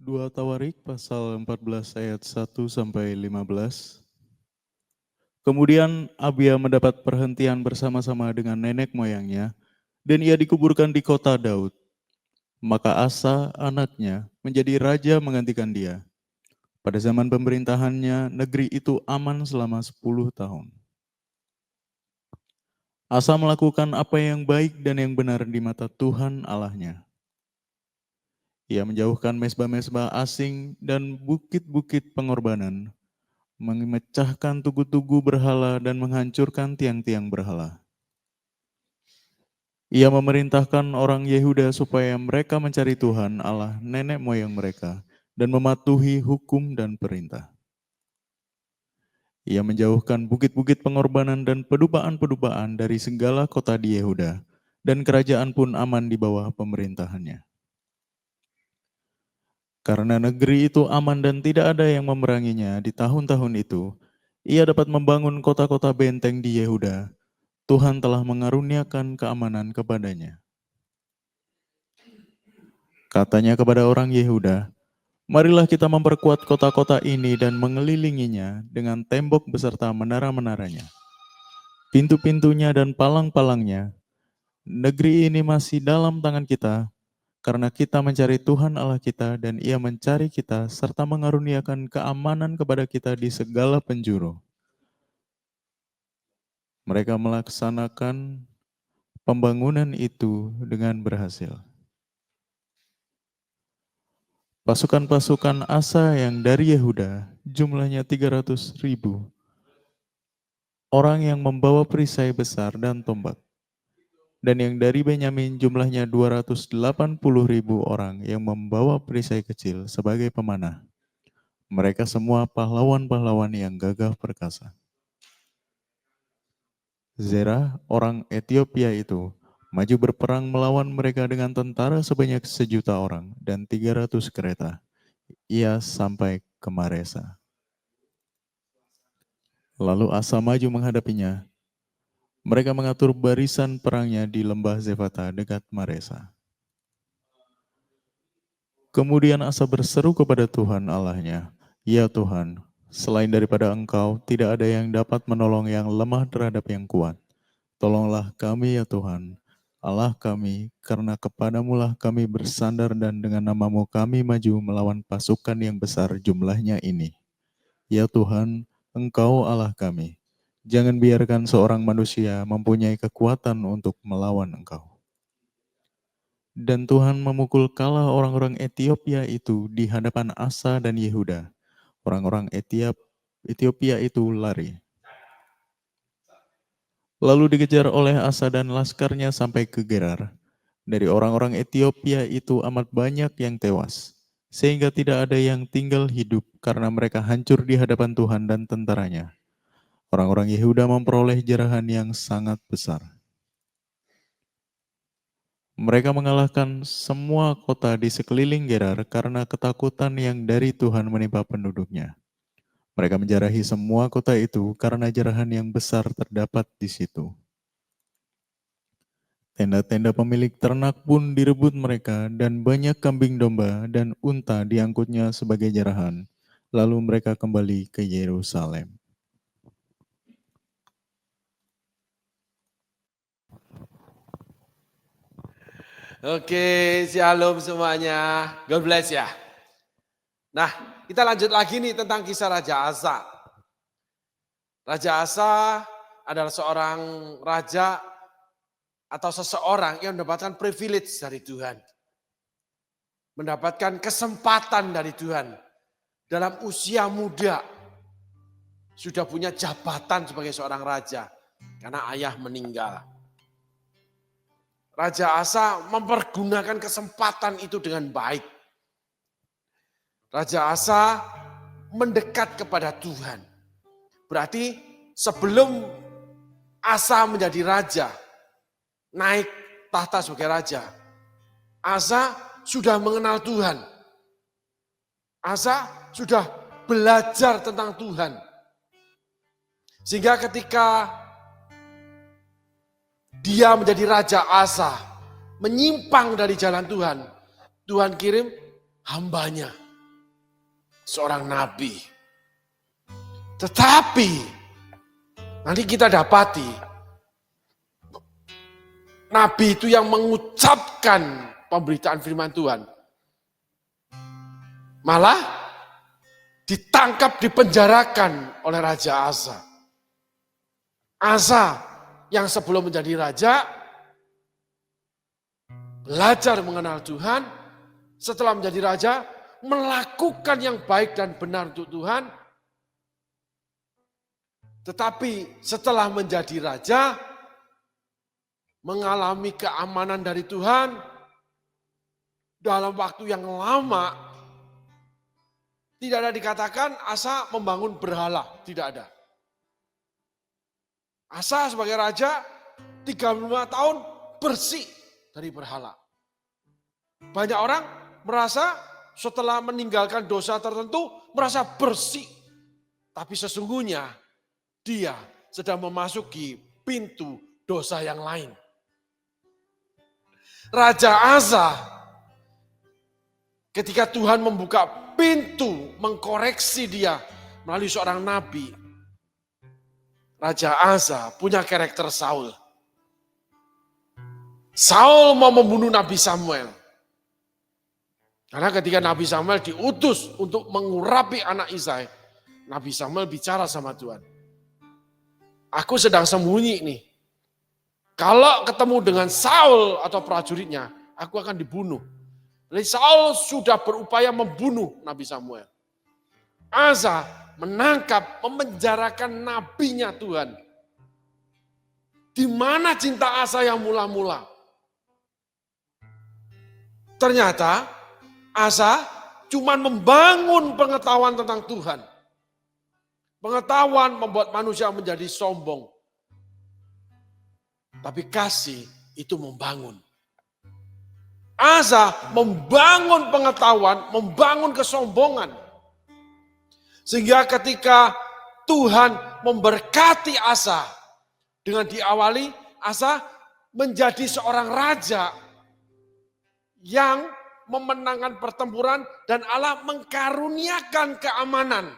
2 Tawarik pasal 14 ayat 1 sampai 15. Kemudian Abia mendapat perhentian bersama-sama dengan nenek moyangnya dan ia dikuburkan di kota Daud. Maka Asa anaknya menjadi raja menggantikan dia. Pada zaman pemerintahannya negeri itu aman selama 10 tahun. Asa melakukan apa yang baik dan yang benar di mata Tuhan Allahnya. Ia menjauhkan mesbah-mesbah asing dan bukit-bukit pengorbanan, memecahkan tugu-tugu berhala dan menghancurkan tiang-tiang berhala. Ia memerintahkan orang Yehuda supaya mereka mencari Tuhan Allah nenek moyang mereka dan mematuhi hukum dan perintah. Ia menjauhkan bukit-bukit pengorbanan dan pedupaan-pedupaan dari segala kota di Yehuda, dan kerajaan pun aman di bawah pemerintahannya. Karena negeri itu aman dan tidak ada yang memeranginya di tahun-tahun itu, ia dapat membangun kota-kota benteng di Yehuda. Tuhan telah mengaruniakan keamanan kepadanya. Katanya kepada orang Yehuda, marilah kita memperkuat kota-kota ini dan mengelilinginya dengan tembok beserta menara-menaranya, pintu-pintunya dan palang-palangnya. Negeri ini masih dalam tangan kita, karena kita mencari Tuhan Allah kita dan Ia mencari kita serta mengaruniakan keamanan kepada kita di segala penjuru. Mereka melaksanakan pembangunan itu dengan berhasil. Pasukan-pasukan Asa yang dari Yehuda jumlahnya 300.000 orang yang membawa perisai besar dan tombak. Dan yang dari Benyamin jumlahnya 280.000 orang yang membawa perisai kecil sebagai pemanah. Mereka semua pahlawan-pahlawan yang gagah perkasa. Zerah, orang Ethiopia itu, maju berperang melawan mereka dengan tentara sebanyak 1.000.000 orang dan 300 kereta. Ia sampai ke Maresa. Lalu Asa maju menghadapinya. Mereka mengatur barisan perangnya di lembah Zefata dekat Maresa. Kemudian Asa berseru kepada Tuhan Allahnya, "Ya Tuhan, selain daripada Engkau, tidak ada yang dapat menolong yang lemah terhadap yang kuat. Tolonglah kami ya Tuhan, Allah kami, karena kepadamulah kami bersandar dan dengan namamu kami maju melawan pasukan yang besar jumlahnya ini. Ya Tuhan, Engkau Allah kami. Jangan biarkan seorang manusia mempunyai kekuatan untuk melawan Engkau." Dan Tuhan memukul kalah orang-orang Ethiopia itu di hadapan Asa dan Yehuda. Orang-orang Ethiopia itu lari. Lalu dikejar oleh Asa dan laskarnya sampai ke Gerar. Dari orang-orang Ethiopia itu amat banyak yang tewas, sehingga tidak ada yang tinggal hidup karena mereka hancur di hadapan Tuhan dan tentaranya. Orang-orang Yehuda memperoleh jarahan yang sangat besar. Mereka mengalahkan semua kota di sekeliling Gerar karena ketakutan yang dari Tuhan menimpa penduduknya. Mereka menjarahi semua kota itu karena jarahan yang besar terdapat di situ. Tenda-tenda pemilik ternak pun direbut mereka dan banyak kambing domba dan unta diangkutnya sebagai jarahan. Lalu mereka kembali ke Yerusalem. Oke, shalom semuanya. God bless ya. Nah, kita lanjut lagi nih tentang kisah Raja Asa. Raja Asa adalah seorang raja atau seseorang yang mendapatkan privilege dari Tuhan. Mendapatkan kesempatan dari Tuhan. Dalam usia muda sudah punya jabatan sebagai seorang raja. Karena ayah meninggal. Raja Asa mempergunakan kesempatan itu dengan baik. Raja Asa mendekat kepada Tuhan. Berarti sebelum Asa menjadi raja, naik tahta sebagai raja, Asa sudah mengenal Tuhan. Asa sudah belajar tentang Tuhan. Sehingga ketika dia menjadi raja, Asa menyimpang dari jalan Tuhan, Tuhan kirim hambanya seorang nabi. Tetapi nanti kita dapati nabi itu yang mengucapkan pemberitaan firman Tuhan malah ditangkap, dipenjarakan oleh Raja Asa. Asa yang sebelum menjadi raja belajar mengenal Tuhan, setelah menjadi raja melakukan yang baik dan benar untuk Tuhan. Tetapi setelah menjadi raja mengalami keamanan dari Tuhan dalam waktu yang lama. Tidak ada dikatakan Asa membangun berhala, tidak ada. Asa sebagai raja 35 tahun bersih dari berhala. Banyak orang merasa setelah meninggalkan dosa tertentu merasa bersih. Tapi sesungguhnya dia sedang memasuki pintu dosa yang lain. Raja Asa ketika Tuhan membuka pintu mengkoreksi dia melalui seorang nabi. Raja Asa punya karakter Saul. Saul mau membunuh Nabi Samuel. Karena ketika Nabi Samuel diutus untuk mengurapi anak Isai, Nabi Samuel bicara sama Tuhan. Aku sedang sembunyi nih. Kalau ketemu dengan Saul atau prajuritnya, aku akan dibunuh. Jadi Saul sudah berupaya membunuh Nabi Samuel. Asa menangkap, memenjarakan nabinya Tuhan. Di mana cinta Asa yang mula-mula? Ternyata Asa cuma membangun pengetahuan tentang Tuhan. Pengetahuan membuat manusia menjadi sombong. Tapi kasih itu membangun. Asa membangun pengetahuan, membangun kesombongan. Sehingga ketika Tuhan memberkati Asa, dengan diawali Asa menjadi seorang raja yang memenangkan pertempuran dan Allah mengkaruniakan keamanan.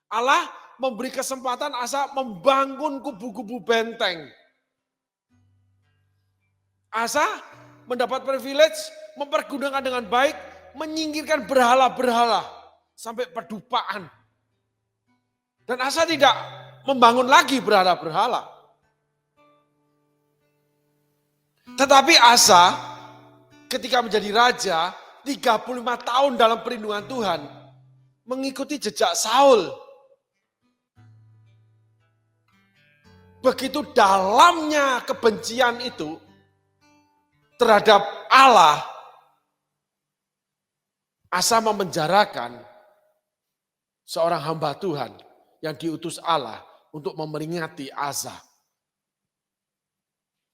Allah memberi kesempatan Asa membangun kubu-kubu benteng. Asa mendapat privilege, mempergunakan dengan baik, menyingkirkan berhala-berhala sampai pedupaan. Dan Asa tidak membangun lagi berhala-berhala. Tetapi Asa ketika menjadi raja, 35 tahun dalam perlindungan Tuhan, mengikuti jejak Saul. Begitu dalamnya kebencian itu terhadap Allah, Asa memenjarakan seorang hamba Tuhan yang diutus Allah untuk memeringati Asa.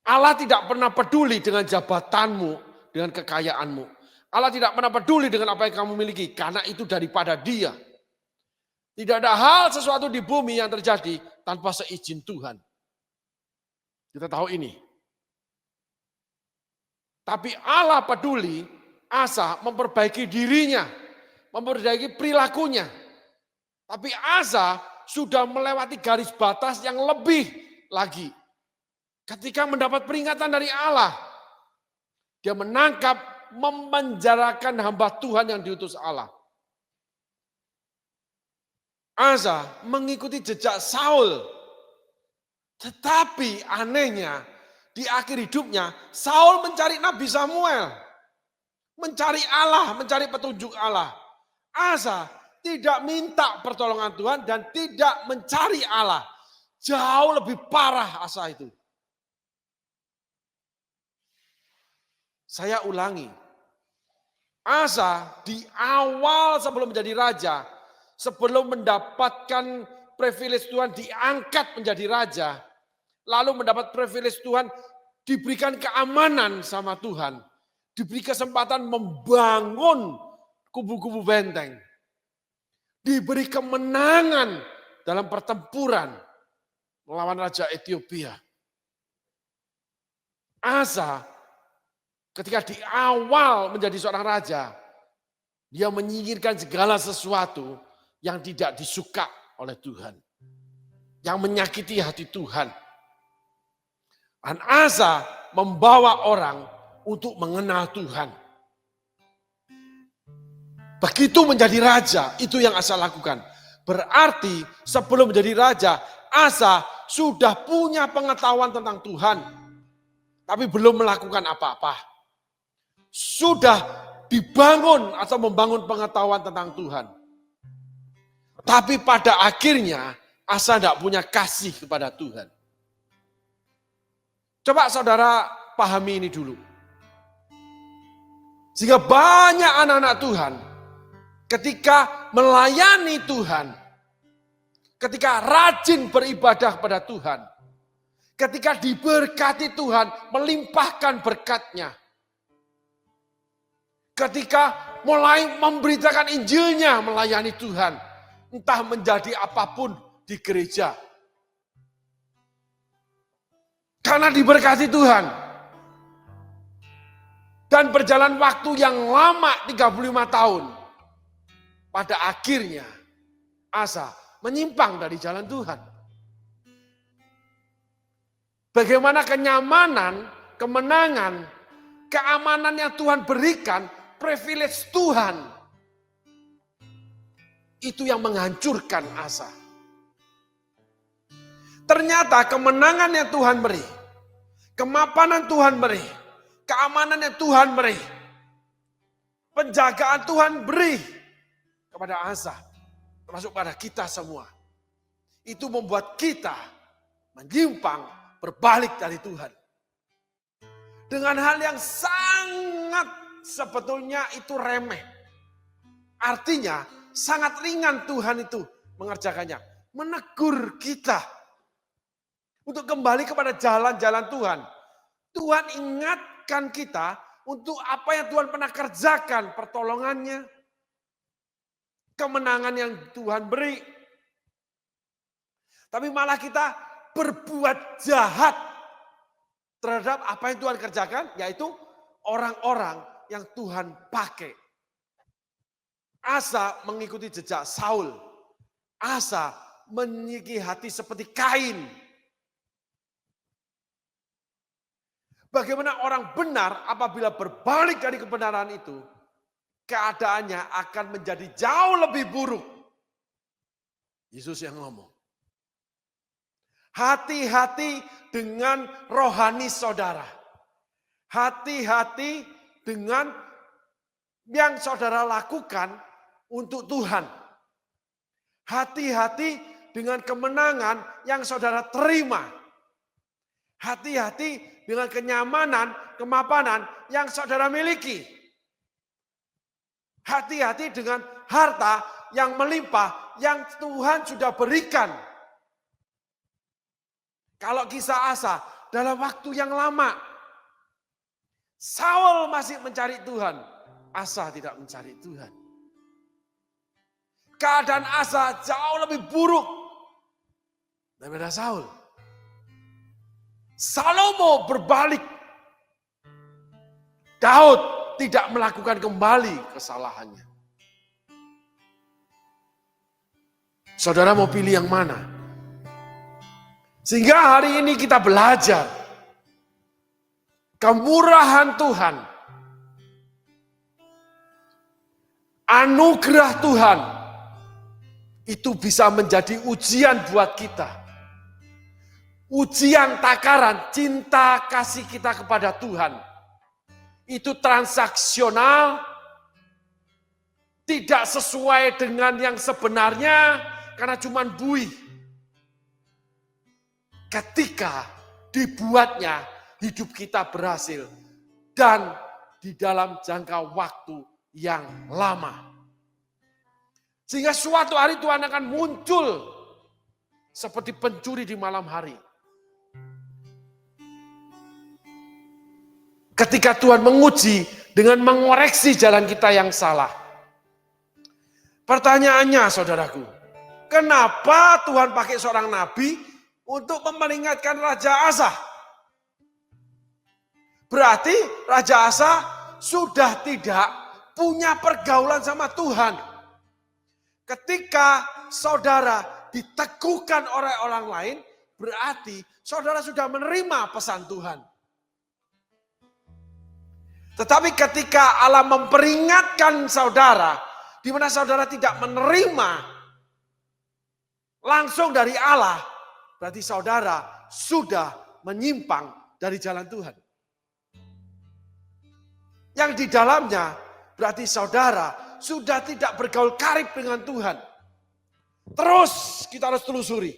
Allah tidak pernah peduli dengan jabatanmu, dengan kekayaanmu. Allah tidak pernah peduli dengan apa yang kamu miliki, karena itu daripada Dia. Tidak ada hal sesuatu di bumi yang terjadi tanpa seizin Tuhan. Kita tahu ini. Tapi Allah peduli Asa memperbaiki dirinya, memperbaiki perilakunya. Tapi Asa sudah melewati garis batas yang lebih lagi. Ketika mendapat peringatan dari Allah, dia menangkap, memenjarakan hamba Tuhan yang diutus Allah. Asa mengikuti jejak Saul. Tetapi anehnya, di akhir hidupnya, Saul mencari Nabi Samuel. Mencari Allah, mencari petunjuk Allah. Asa tidak minta pertolongan Tuhan dan tidak mencari Allah. Jauh lebih parah Asa itu. Saya ulangi. Asa di awal sebelum menjadi raja, sebelum mendapatkan privilege Tuhan diangkat menjadi raja, lalu mendapat privilege Tuhan diberikan keamanan sama Tuhan, diberi kesempatan membangun kubu-kubu benteng, diberi kemenangan dalam pertempuran melawan Raja Ethiopia. Asa ketika di awal menjadi seorang raja, Dia menyingkirkan segala sesuatu yang tidak disuka oleh Tuhan. Yang menyakiti hati Tuhan. Dan Asa membawa orang untuk mengenal Tuhan. Begitu menjadi raja, itu yang Asa lakukan. Berarti sebelum menjadi raja, Asa sudah punya pengetahuan tentang Tuhan. Tapi belum melakukan apa-apa. Sudah dibangun atau membangun pengetahuan tentang Tuhan. Tapi pada akhirnya Asa tidak punya kasih kepada Tuhan. Coba saudara pahami ini dulu. Sehingga banyak anak-anak Tuhan ketika melayani Tuhan, ketika rajin beribadah kepada Tuhan, ketika diberkati Tuhan, melimpahkan berkat-Nya, ketika mulai memberitakan Injil-Nya, melayani Tuhan, entah menjadi apapun di gereja. Karena diberkati Tuhan. Dan berjalan waktu yang lama 35 tahun. Pada akhirnya Asa menyimpang dari jalan Tuhan. Bagaimana kenyamanan, kemenangan, keamanan yang Tuhan berikan, privilege Tuhan. Itu yang menghancurkan Asa. Ternyata kemenangan yang Tuhan beri, kemapanan Tuhan beri, keamanan yang Tuhan beri, penjagaan Tuhan beri kepada Asa, termasuk pada kita semua. Itu membuat kita menyimpang, berbalik dari Tuhan. Dengan hal yang sangat sebetulnya itu remeh. Artinya sangat ringan Tuhan itu mengerjakannya. Menegur kita untuk kembali kepada jalan-jalan Tuhan. Tuhan ingatkan kita untuk apa yang Tuhan pernah kerjakan, pertolongannya, kemenangan yang Tuhan beri. Tapi malah kita berbuat jahat terhadap apa yang Tuhan kerjakan, yaitu orang-orang yang Tuhan pakai. Asa mengikuti jejak Saul. Asa memiliki hati seperti Kain. Bagaimana orang benar apabila berbalik dari kebenaran itu, keadaannya akan menjadi jauh lebih buruk. Yesus yang ngomong. Hati-hati dengan rohani saudara. Hati-hati dengan yang saudara lakukan untuk Tuhan. Hati-hati dengan kemenangan yang saudara terima. Hati-hati dengan kenyamanan, kemapanan yang saudara miliki. Hati-hati dengan harta yang melimpah yang Tuhan sudah berikan. Kalau kisah Asa dalam waktu yang lama, Saul masih mencari Tuhan, Asa tidak mencari Tuhan. Keadaan Asa jauh lebih buruk daripada Saul. Salomo berbalik. Daud tidak melakukan kembali kesalahannya. Saudara mau pilih yang mana? Sehingga hari ini kita belajar kemurahan Tuhan, anugerah Tuhan, itu bisa menjadi ujian buat kita. Ujian takaran cinta kasih kita kepada Tuhan. Itu transaksional, tidak sesuai dengan yang sebenarnya, karena cuma buih. Ketika dibuatnya, hidup kita berhasil. Dan di dalam jangka waktu yang lama. Sehingga suatu hari Tuhan akan muncul seperti pencuri di malam hari. Ketika Tuhan menguji dengan mengoreksi jalan kita yang salah. Pertanyaannya saudaraku, kenapa Tuhan pakai seorang nabi untuk memperingatkan Raja Asa? Berarti Raja Asa sudah tidak punya pergaulan sama Tuhan. Ketika saudara diteguhkan oleh orang lain, berarti saudara sudah menerima pesan Tuhan. Tetapi ketika Allah memperingatkan saudara, di mana saudara tidak menerima langsung dari Allah, berarti saudara sudah menyimpang dari jalan Tuhan. Yang di dalamnya berarti saudara sudah tidak bergaul karib dengan Tuhan. Terus kita harus telusuri.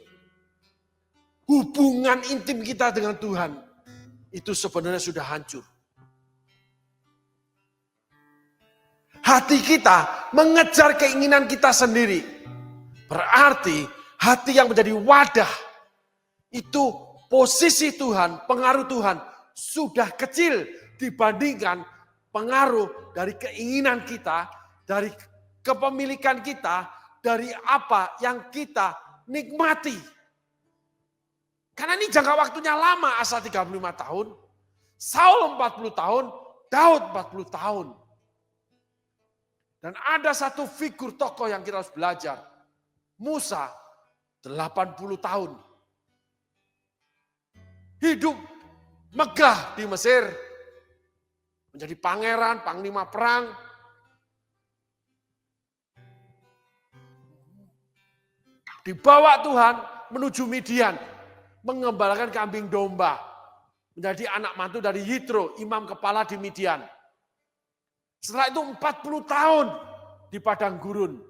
Hubungan intim kita dengan Tuhan itu sebenarnya sudah hancur. Hati kita mengejar keinginan kita sendiri. Berarti hati yang menjadi wadah itu posisi Tuhan, pengaruh Tuhan sudah kecil dibandingkan pengaruh dari keinginan kita, dari kepemilikan kita, dari apa yang kita nikmati. Karena ini jangka waktunya lama, Asa 35 tahun, Saul 40 tahun, Daud 40 tahun. Dan ada satu figur tokoh yang kita harus belajar. Musa 80 tahun. Hidup megah di Mesir. Menjadi pangeran, panglima perang. Dibawa Tuhan menuju Midian. Mengembalakan kambing domba. Menjadi anak mantu dari Yitro, imam kepala di Midian. Setelah itu 40 tahun di padang gurun.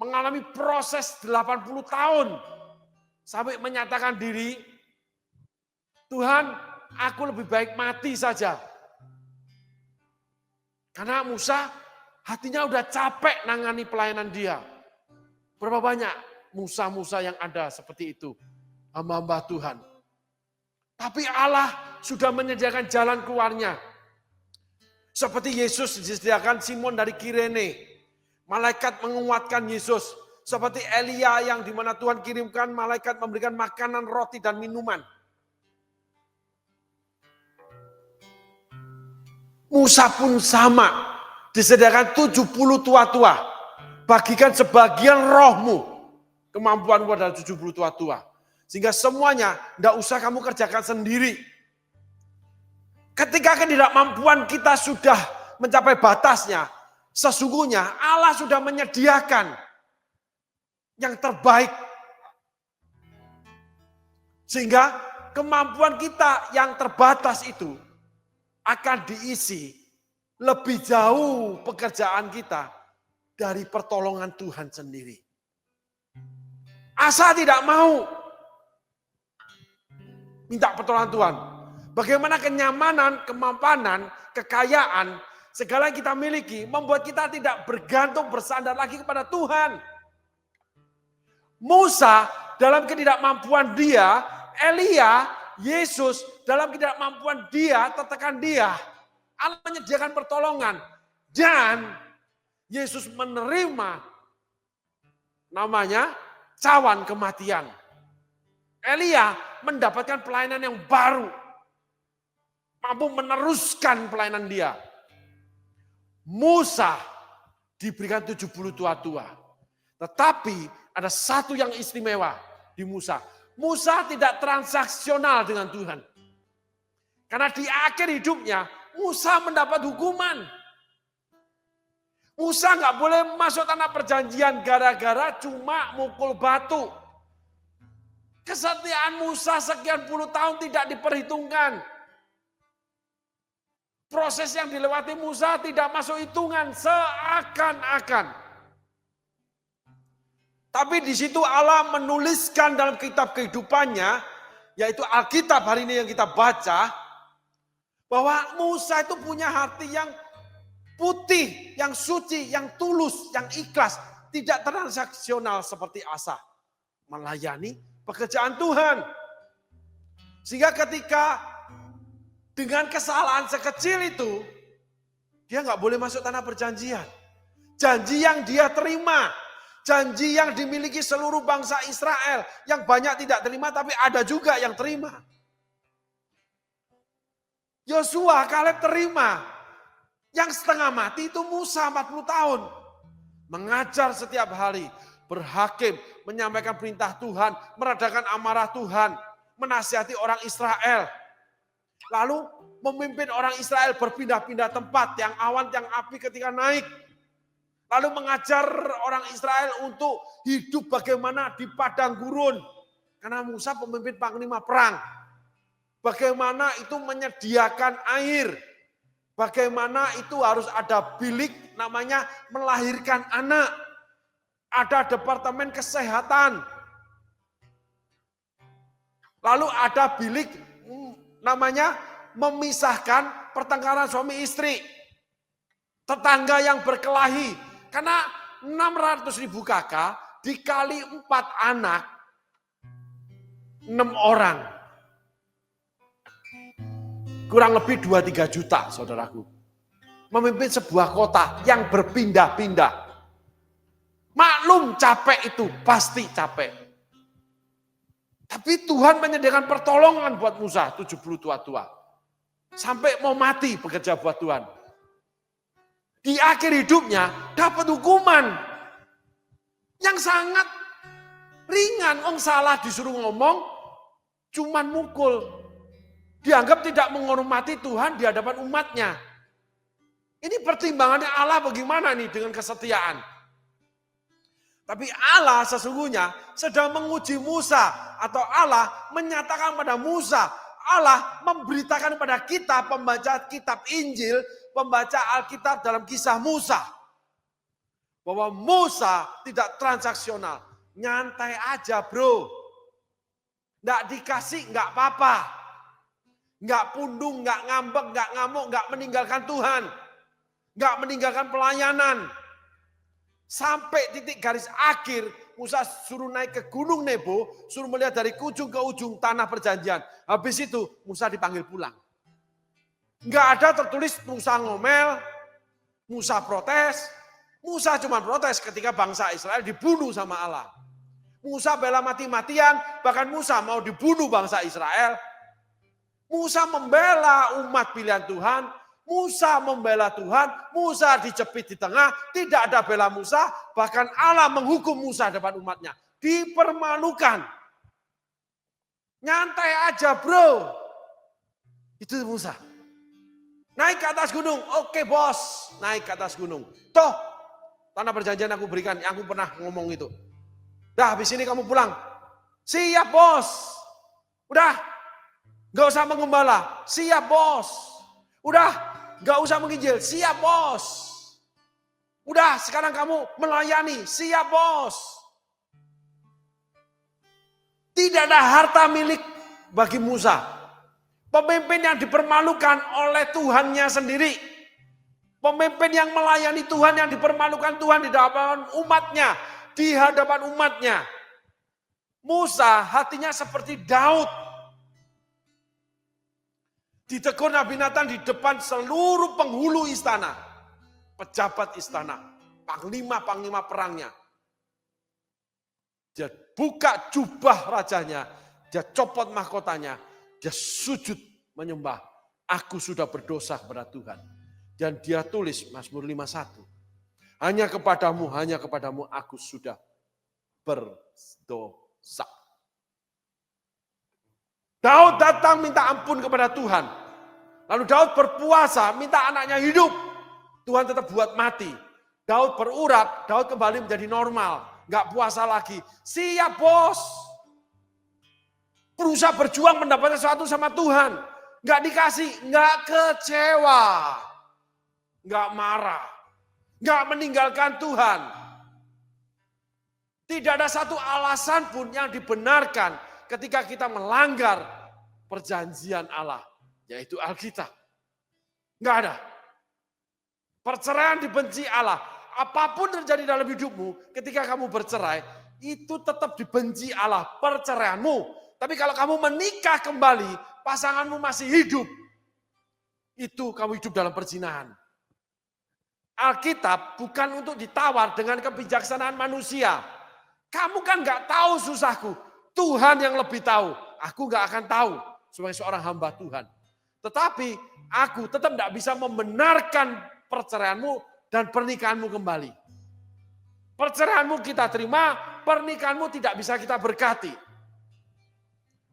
Mengalami proses 80 tahun. Sampai menyatakan diri, Tuhan, aku lebih baik mati saja. Karena Musa hatinya udah capek nangani pelayanan dia. Berapa banyak Musa-Musa yang ada seperti itu. Hamba-hamba Tuhan. Tapi Allah sudah menyediakan jalan keluarnya. Seperti Yesus disediakan Simon dari Kirene. Malaikat menguatkan Yesus. Seperti Elia yang dimana Tuhan kirimkan malaikat memberikan makanan, roti dan minuman. Musa pun sama. Disediakan 70 tua-tua. Bagikan sebagian rohmu. Kemampuanmu adalah 70 tua-tua. Sehingga semuanya tidak usah kamu kerjakan sendiri. Ketika ketidakmampuan kita sudah mencapai batasnya, sesungguhnya Allah sudah menyediakan yang terbaik. Sehingga kemampuan kita yang terbatas itu akan diisi lebih jauh pekerjaan kita dari pertolongan Tuhan sendiri. Asa tidak mau minta pertolongan Tuhan. Bagaimana kenyamanan, kemampanan, kekayaan, segala yang kita miliki membuat kita tidak bergantung bersandar lagi kepada Tuhan. Musa dalam ketidakmampuan dia, Elia, Yesus dalam ketidakmampuan dia, tertekan dia. Allah menyediakan pertolongan dan Yesus menerima namanya cawan kematian. Elia mendapatkan pelayanan yang baru. Mampu meneruskan pelayanan dia. Musa diberikan 70 tua-tua. Tetapi ada satu yang istimewa di Musa. Musa tidak transaksional dengan Tuhan. Karena di akhir hidupnya Musa mendapat hukuman. Musa nggak boleh masuk tanah perjanjian gara-gara cuma mukul batu. Kesetiaan Musa sekian puluh tahun tidak diperhitungkan. Proses yang dilewati Musa tidak masuk hitungan seakan-akan. Tapi di situ Allah menuliskan dalam kitab kehidupannya, yaitu Alkitab hari ini yang kita baca, bahwa Musa itu punya hati yang putih, yang suci, yang tulus, yang ikhlas, tidak transaksional seperti Asa, melayani pekerjaan Tuhan. Sehingga ketika dengan kesalahan sekecil itu, dia nggak boleh masuk tanah perjanjian. Janji yang dia terima, janji yang dimiliki seluruh bangsa Israel, yang banyak tidak terima tapi ada juga yang terima. Yosua, Kaleb terima. Yang setengah mati itu Musa 40 tahun. Mengajar setiap hari, berhakim, menyampaikan perintah Tuhan, meredakan amarah Tuhan, menasihati orang Israel. Lalu memimpin orang Israel berpindah-pindah tempat, yang awan, yang api ketika naik. Lalu mengajar orang Israel untuk hidup bagaimana di padang gurun. Karena Musa pemimpin panglima perang. Bagaimana itu menyediakan air. Bagaimana itu harus ada bilik namanya melahirkan anak. Ada departemen kesehatan. Lalu ada bilik namanya memisahkan pertengkaran suami istri. Tetangga yang berkelahi. Karena 600.000 kakak dikali 4 anak, 6 orang. Kurang lebih 2-3 juta, saudaraku. Memimpin sebuah kota yang berpindah-pindah. Maklum capek itu, pasti capek. Tapi Tuhan menyediakan pertolongan buat Musa, 70 tua-tua. Sampai mau mati bekerja buat Tuhan. Di akhir hidupnya dapat hukuman yang sangat ringan. Orang salah disuruh ngomong, cuman mukul. Dianggap tidak menghormati Tuhan di hadapan umatnya. Ini pertimbangannya Allah bagaimana nih dengan kesetiaan. Tapi Allah sesungguhnya sedang menguji Musa. Atau Allah menyatakan pada Musa. Allah memberitakan pada kita pembaca kitab Injil, pembaca Alkitab dalam kisah Musa. Bahwa Musa tidak transaksional. Nyantai aja bro. Nggak dikasih nggak apa-apa. Nggak pundung, nggak ngambek, nggak ngamuk, nggak meninggalkan Tuhan. Nggak meninggalkan pelayanan. Sampai titik garis akhir, Musa suruh naik ke Gunung Nebo, suruh melihat dari ujung ke ujung tanah perjanjian. Habis itu Musa dipanggil pulang. Nggak ada tertulis Musa ngomel, Musa protes. Musa cuma protes ketika bangsa Israel dibunuh sama Allah. Musa bela mati-matian, bahkan Musa mau dibunuh bangsa Israel. Musa membela umat pilihan Tuhan. Musa membela Tuhan, Musa dijepit di tengah, tidak ada bela Musa, bahkan Allah menghukum Musa depan umatnya. Dipermalukan. Nyantai aja bro. Itu Musa. Naik ke atas gunung, oke bos, naik ke atas gunung. Toh, tanah perjanjian aku berikan, aku pernah ngomong itu. Dah habis ini kamu pulang. Siap bos. Udah, gak usah mengembala, siap bos. Udah, gak usah menginjil, siap bos. Udah, sekarang kamu melayani, siap bos. Tidak ada harta milik bagi Musa. Pemimpin yang dipermalukan oleh Tuhannya sendiri. Pemimpin yang melayani Tuhan, yang dipermalukan Tuhan di hadapan umatnya. Di hadapan umatnya. Musa hatinya seperti Daud. Ditegur Nabi Nathan di depan seluruh penghulu istana. Pejabat istana. Panglima-panglima perangnya. Dia buka jubah rajanya. Dia copot mahkotanya. Dia sujud menyembah. Aku sudah berdosa kepada Tuhan. Dan dia tulis Mazmur 51. Hanya kepadamu aku sudah berdosa. Daud datang minta ampun kepada Tuhan. Lalu Daud berpuasa, minta anaknya hidup. Tuhan tetap buat mati. Daud berurat, Daud kembali menjadi normal. Gak puasa lagi. Siap bos. Berusaha berjuang mendapatkan sesuatu sama Tuhan. Gak dikasih, gak kecewa. Gak marah. Gak meninggalkan Tuhan. Tidak ada satu alasan pun yang dibenarkan ketika kita melanggar perjanjian Allah, yaitu Alkitab. Enggak ada. Perceraian dibenci Allah. Apapun terjadi dalam hidupmu, ketika kamu bercerai, itu tetap dibenci Allah, perceraianmu. Tapi kalau kamu menikah kembali, pasanganmu masih hidup, itu kamu hidup dalam perzinahan. Alkitab bukan untuk ditawar dengan kebijaksanaan manusia. Kamu kan enggak tahu susahku. Tuhan yang lebih tahu. Aku gak akan tahu sebagai seorang hamba Tuhan. Tetapi aku tetap tidak bisa membenarkan perceraianmu dan pernikahanmu kembali. Perceraianmu kita terima, pernikahanmu tidak bisa kita berkati.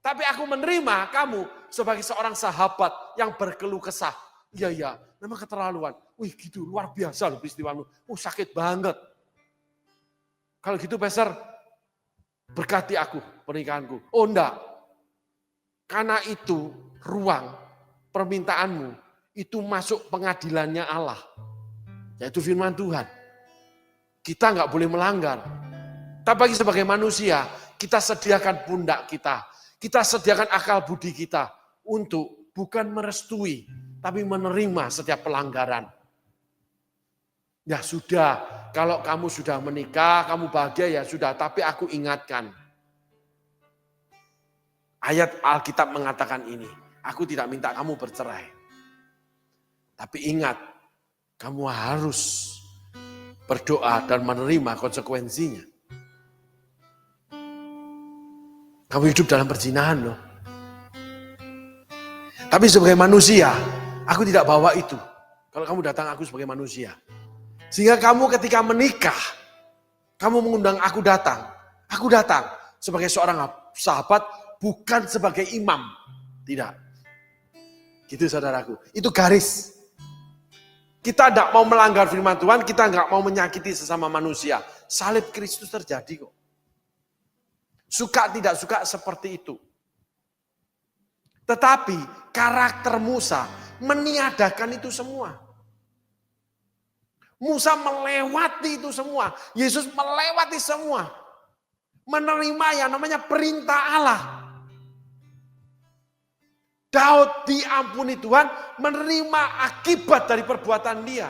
Tapi aku menerima kamu sebagai seorang sahabat yang berkeluh kesah. Iya, memang keterlaluan. Wih gitu, luar biasa loh peristiwamu. Sakit banget. Kalau gitu Pastor, berkati aku pernikahanku. Oh enggak. Karena itu ruang permintaanmu itu masuk pengadilannya Allah. Yaitu firman Tuhan. Kita enggak boleh melanggar. Tapi sebagai manusia, kita sediakan pundak kita. Kita sediakan akal budi kita untuk bukan merestui, tapi menerima setiap pelanggaran. Ya sudah, kalau kamu sudah menikah, kamu bahagia ya sudah, tapi aku ingatkan. Ayat Alkitab mengatakan ini, aku tidak minta kamu bercerai. Tapi ingat, kamu harus berdoa dan menerima konsekuensinya. Kamu hidup dalam perzinahan loh. Tapi sebagai manusia, aku tidak bawa itu. Kalau kamu datang aku sebagai manusia. Sehingga kamu ketika menikah, kamu mengundang aku datang. Aku datang sebagai seorang sahabat, bukan sebagai imam. Tidak. Gitu saudaraku. Itu garis. Kita tidak mau melanggar firman Tuhan, kita tidak mau menyakiti sesama manusia. Salib Kristus terjadi kok. Suka tidak suka seperti itu. Tetapi karakter Musa meniadakan itu semua. Musa melewati itu semua. Yesus melewati semua. Menerima yang namanya perintah Allah. Daud diampuni Tuhan menerima akibat dari perbuatan dia.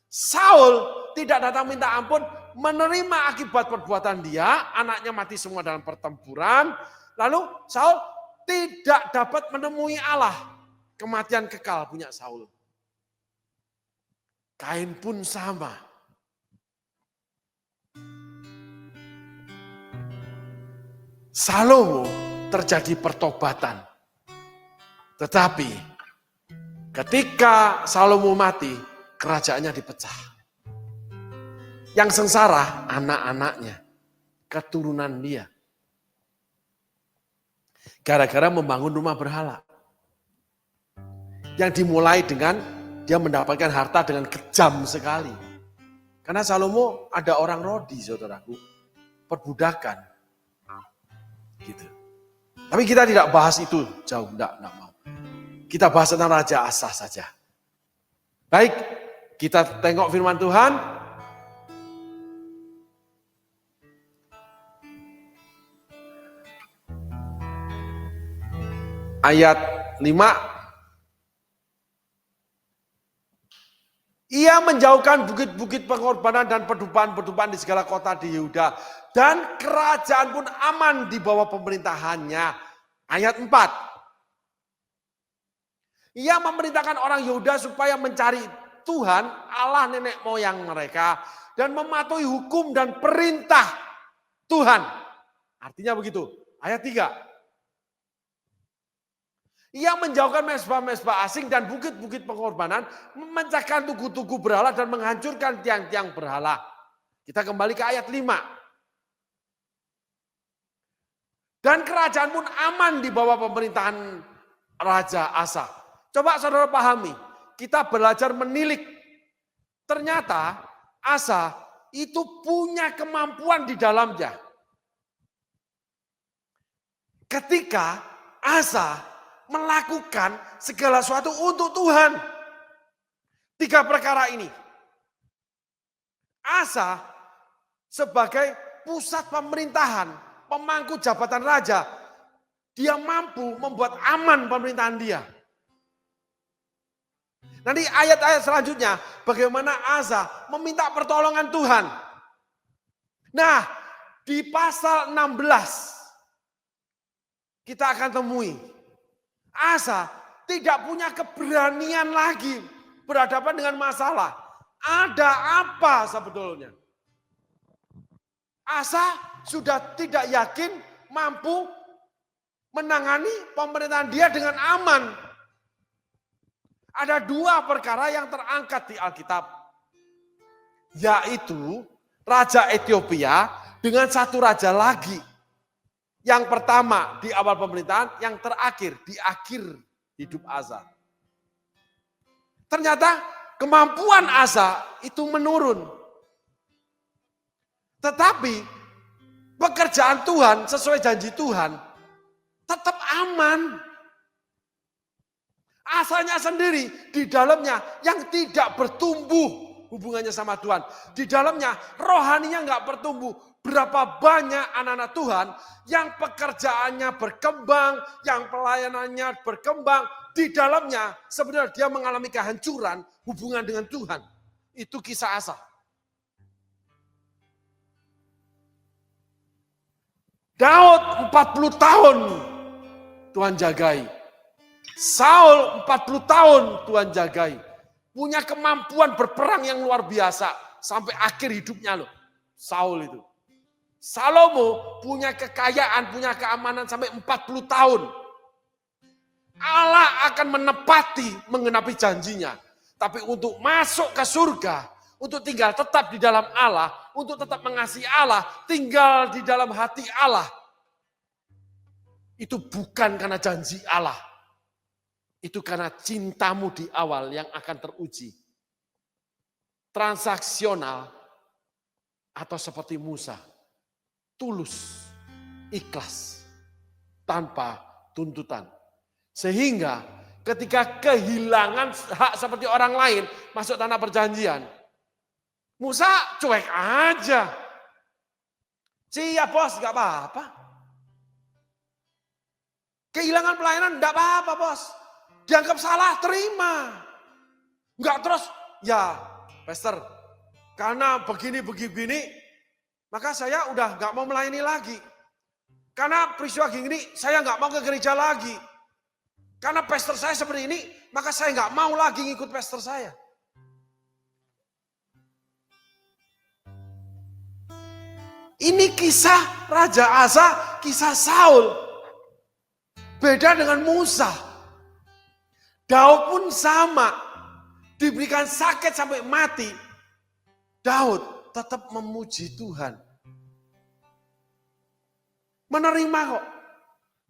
Saul tidak datang minta ampun, menerima akibat perbuatan dia, anaknya mati semua dalam pertempuran. Lalu Saul tidak dapat menemui Allah. Kematian kekal punya Saul. Kain pun sama. Salomo terjadi pertobatan. Tetapi ketika Salomo mati, kerajaannya dipecah. Yang sengsara anak-anaknya, keturunan dia. Gara-gara membangun rumah berhala. Yang dimulai dengan dia mendapatkan harta dengan kejam sekali. Karena Salomo ada orang Rodi, saudaraku. Perbudakan. Gitu. Tapi kita tidak bahas itu jauh, enggak mau. Kita bahas tentang Raja Asa saja. Baik, kita tengok firman Tuhan. Ayat 5. Ia menjauhkan bukit-bukit pengorbanan dan perdupan-perdupan di segala kota di Yehuda. Dan kerajaan pun aman di bawah pemerintahannya. Ayat 4. Ia memerintahkan orang Yehuda supaya mencari Tuhan, Allah nenek moyang mereka. Dan mematuhi hukum dan perintah Tuhan. Artinya begitu. Ayat 3. Ia menjauhkan mezbah-mezbah asing dan bukit-bukit pengorbanan, memecahkan tugu-tugu berhala dan menghancurkan tiang-tiang berhala. Kita kembali ke ayat 5. Dan kerajaan pun aman di bawah pemerintahan Raja Asa. Coba saudara pahami, kita belajar menilik. Ternyata Asa itu punya kemampuan di dalamnya. Ketika Asa melakukan segala sesuatu untuk Tuhan. 3 perkara ini. Asa sebagai pusat pemerintahan, pemangku jabatan raja, dia mampu membuat aman pemerintahan dia. Nanti ayat-ayat selanjutnya, bagaimana Asa meminta pertolongan Tuhan. Nah, di pasal 16, kita akan temui Asa tidak punya keberanian lagi berhadapan dengan masalah. Ada apa sebetulnya? Asa sudah tidak yakin mampu menangani pemerintahan dia dengan aman. Ada dua perkara yang terangkat di Alkitab. Yaitu Raja Ethiopia dengan satu raja lagi. Yang pertama di awal pemerintahan, yang terakhir di akhir hidup Asa. Ternyata kemampuan Asa itu menurun. Tetapi pekerjaan Tuhan sesuai janji Tuhan tetap aman. Asanya sendiri di dalamnya yang tidak bertumbuh hubungannya sama Tuhan. Di dalamnya rohaninya nggak bertumbuh. Berapa banyak anak-anak Tuhan yang pekerjaannya berkembang, yang pelayanannya berkembang. Di dalamnya sebenarnya dia mengalami kehancuran hubungan dengan Tuhan. Itu kisah Asa. Daud 40 tahun Tuhan jagai. Saul 40 tahun Tuhan jagai. Punya kemampuan berperang yang luar biasa. Sampai akhir hidupnya loh. Saul itu. Salomo punya kekayaan, punya keamanan sampai 40 tahun. Allah akan menepati, menggenapi janjinya. Tapi untuk masuk ke surga, untuk tinggal tetap di dalam Allah, untuk tetap mengasihi Allah, tinggal di dalam hati Allah. Itu bukan karena janji Allah. Itu karena cintamu di awal yang akan teruji. Transaksional atau seperti Musa. Tulus, ikhlas, tanpa tuntutan. Sehingga ketika kehilangan hak seperti orang lain masuk tanah perjanjian. Musa cuek aja. Siap bos, gak apa-apa. Kehilangan pelayanan gak apa-apa bos. Dianggap salah, terima. Enggak terus, ya pastor, karena begini, maka saya udah enggak mau melayani lagi. Karena peristiwa gini, saya enggak mau ke gereja lagi. Karena pastor saya seperti ini, maka saya enggak mau lagi ngikut pastor saya. Ini kisah Raja Asa, kisah Saul. Beda dengan Musa. Daud pun sama, diberikan sakit sampai mati. Daud tetap memuji Tuhan. Menerima kok.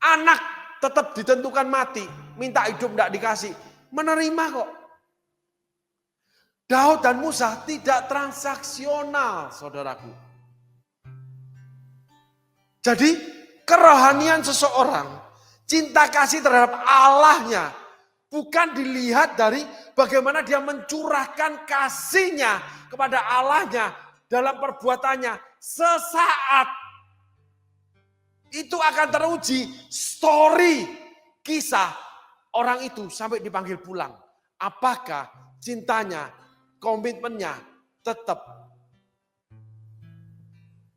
Anak tetap ditentukan mati, minta hidup tidak dikasih. Menerima kok. Daud dan Musa tidak transaksional, saudaraku. Jadi kerohanian seseorang, cinta kasih terhadap Allahnya, bukan dilihat dari bagaimana dia mencurahkan kasihnya kepada Allahnya dalam perbuatannya sesaat. Itu akan teruji story kisah orang itu sampai dipanggil pulang. Apakah cintanya, komitmennya tetap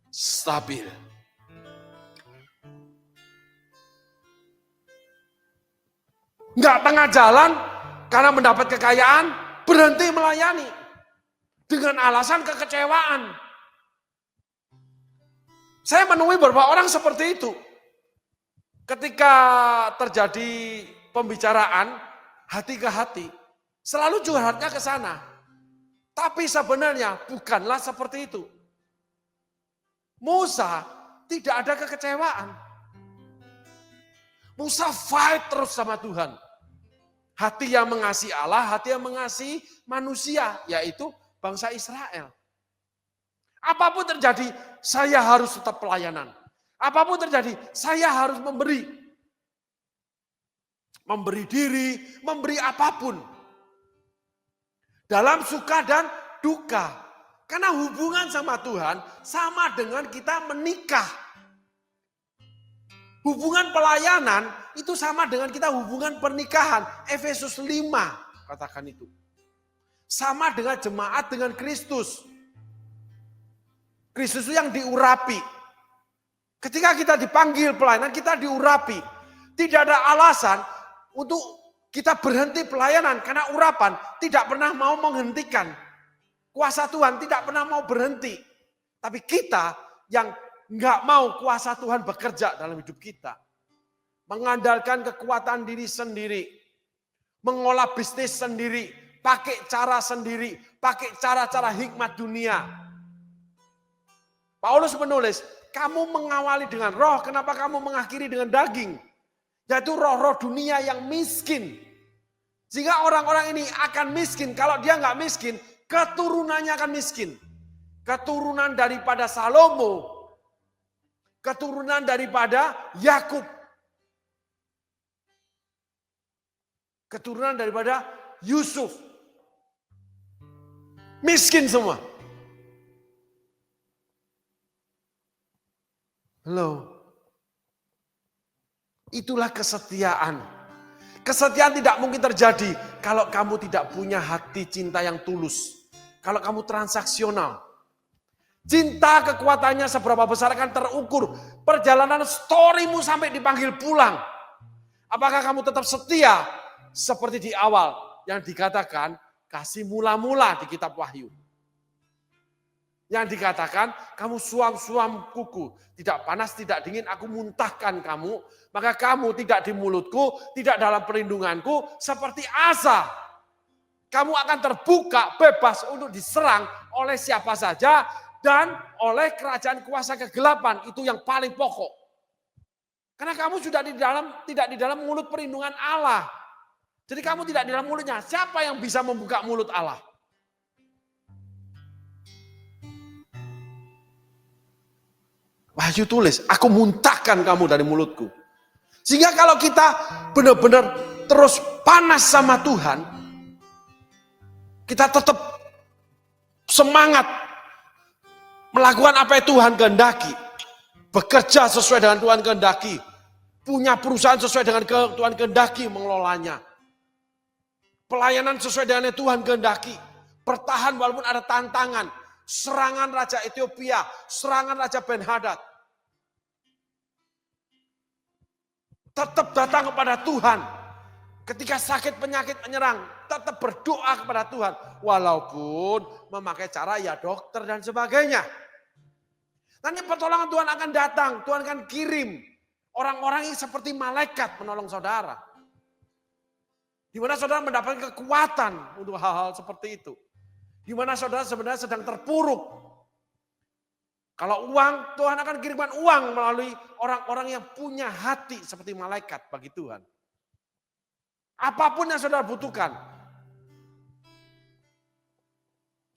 stabil. Enggak tengah jalan karena mendapat kekayaan berhenti melayani dengan alasan kekecewaan. Saya menemui beberapa orang seperti itu. Ketika terjadi pembicaraan hati ke hati, selalu curhatnya ke sana. Tapi sebenarnya bukanlah seperti itu. Musa tidak ada kekecewaan. Musa fight terus sama Tuhan. Hati yang mengasihi Allah, hati yang mengasihi manusia, yaitu bangsa Israel. Apapun terjadi, saya harus tetap pelayanan. Apapun terjadi, saya harus memberi. Memberi diri, memberi apapun. Dalam suka dan duka. Karena hubungan sama Tuhan sama dengan kita menikah. Hubungan pelayanan itu sama dengan kita hubungan pernikahan. Efesus 5 katakan itu. Sama dengan jemaat dengan Kristus. Kristus itu yang diurapi. Ketika kita dipanggil pelayanan, kita diurapi. Tidak ada alasan untuk kita berhenti pelayanan karena urapan tidak pernah mau menghentikan. Kuasa Tuhan tidak pernah mau berhenti. Tapi kita yang enggak mau kuasa Tuhan bekerja dalam hidup kita. Mengandalkan kekuatan diri sendiri. mengolah bisnis sendiri, pakai cara sendiri, pakai cara-cara hikmat dunia. Paulus menulis, kamu mengawali dengan roh, kenapa kamu mengakhiri dengan daging? Yaitu roh-roh dunia yang miskin. Sehingga orang-orang ini akan miskin. Kalau dia nggak miskin, keturunannya akan miskin. Keturunan daripada Salomo, keturunan daripada Yakub, keturunan daripada Yusuf. Miskin semua. Halo. Itulah kesetiaan. Kesetiaan tidak mungkin terjadi kalau kamu tidak punya hati cinta yang tulus. Kalau kamu transaksional. Cinta kekuatannya seberapa besar akan terukur. Perjalanan storymu sampai dipanggil pulang. Apakah kamu tetap setia seperti di awal yang dikatakan kasih mula-mula di kitab Wahyu. Yang dikatakan kamu suam-suam kuku. Tidak panas, tidak dingin, aku muntahkan kamu. Maka kamu tidak di mulutku, tidak dalam perlindunganku. Seperti Asa. Kamu akan terbuka, bebas untuk diserang oleh siapa saja. Dan oleh kerajaan kuasa kegelapan. Itu yang paling pokok. Karena kamu sudah tidak di dalam mulut perlindungan Allah. Jadi kamu tidak di dalam mulutnya. Siapa yang bisa membuka mulut Allah? Wahyu tulis, aku muntahkan kamu dari mulutku. Sehingga kalau kita benar-benar terus panas sama Tuhan, kita tetap semangat melakukan apa yang Tuhan kehendaki. Bekerja sesuai dengan Tuhan kehendaki. Punya perusahaan sesuai dengan Tuhan kehendaki mengelolanya. Pelayanan sesuai dengan yang Tuhan kehendaki. Bertahan walaupun ada tantangan. Serangan Raja Ethiopia, serangan Raja Ben-Hadad. Tetap datang kepada Tuhan. Ketika sakit penyakit menyerang, tetap berdoa kepada Tuhan. Walaupun memakai cara ya dokter dan sebagainya. Nanti pertolongan Tuhan akan datang, Tuhan akan kirim. Orang-orang yang seperti malaikat menolong saudara. Di mana saudara mendapatkan kekuatan untuk hal-hal seperti itu. Di mana saudara sebenarnya sedang terpuruk. Kalau uang, Tuhan akan kirimkan uang melalui orang-orang yang punya hati seperti malaikat bagi Tuhan. Apapun yang saudara butuhkan.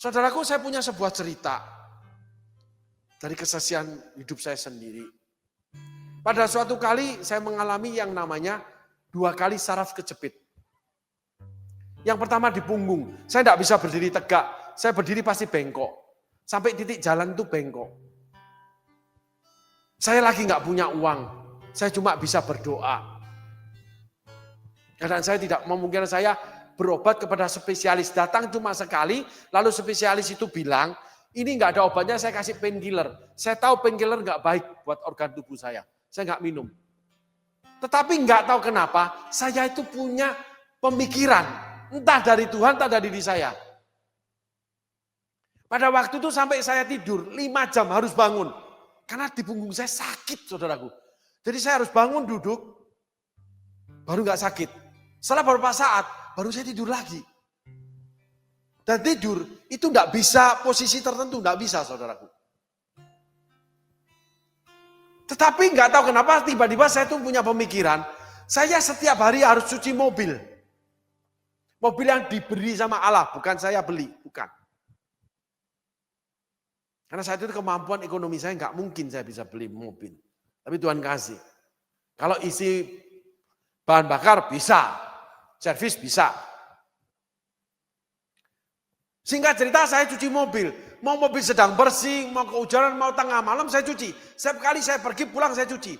Saudaraku, saya punya sebuah cerita dari kesaksian hidup saya sendiri. Pada suatu kali saya mengalami yang namanya 2 kali saraf kejepit. Yang pertama di punggung, saya tidak bisa berdiri tegak, saya berdiri pasti bengkok. Sampai titik jalan itu bengkok. Saya lagi nggak punya uang, saya cuma bisa berdoa. Dan saya tidak memungkinkan saya berobat kepada spesialis, datang cuma sekali, lalu spesialis itu bilang, ini nggak ada obatnya, saya kasih painkiller. Saya tahu painkiller nggak baik buat organ tubuh saya nggak minum. Tetapi nggak tahu kenapa, saya itu punya pemikiran. Entah dari Tuhan, entah dari diri saya. Pada waktu itu sampai saya tidur 5 jam harus bangun. Karena di punggung saya sakit, saudaraku. Jadi saya harus bangun duduk, baru nggak sakit. Setelah beberapa saat, baru saya tidur lagi. Dan tidur itu nggak bisa posisi tertentu, nggak bisa, saudaraku. Tetapi nggak tahu kenapa tiba-tiba saya tuh punya pemikiran, saya setiap hari harus cuci mobil. Mobil yang diberi sama Allah, bukan saya beli, bukan. Karena saat itu kemampuan ekonomi saya nggak mungkin saya bisa beli mobil. Tapi Tuhan kasih. Kalau isi bahan bakar bisa, servis bisa. Singkat cerita saya cuci mobil. Mau mobil sedang bersih, mau kehujanan, mau tengah malam saya cuci. Setiap kali saya pergi pulang saya cuci.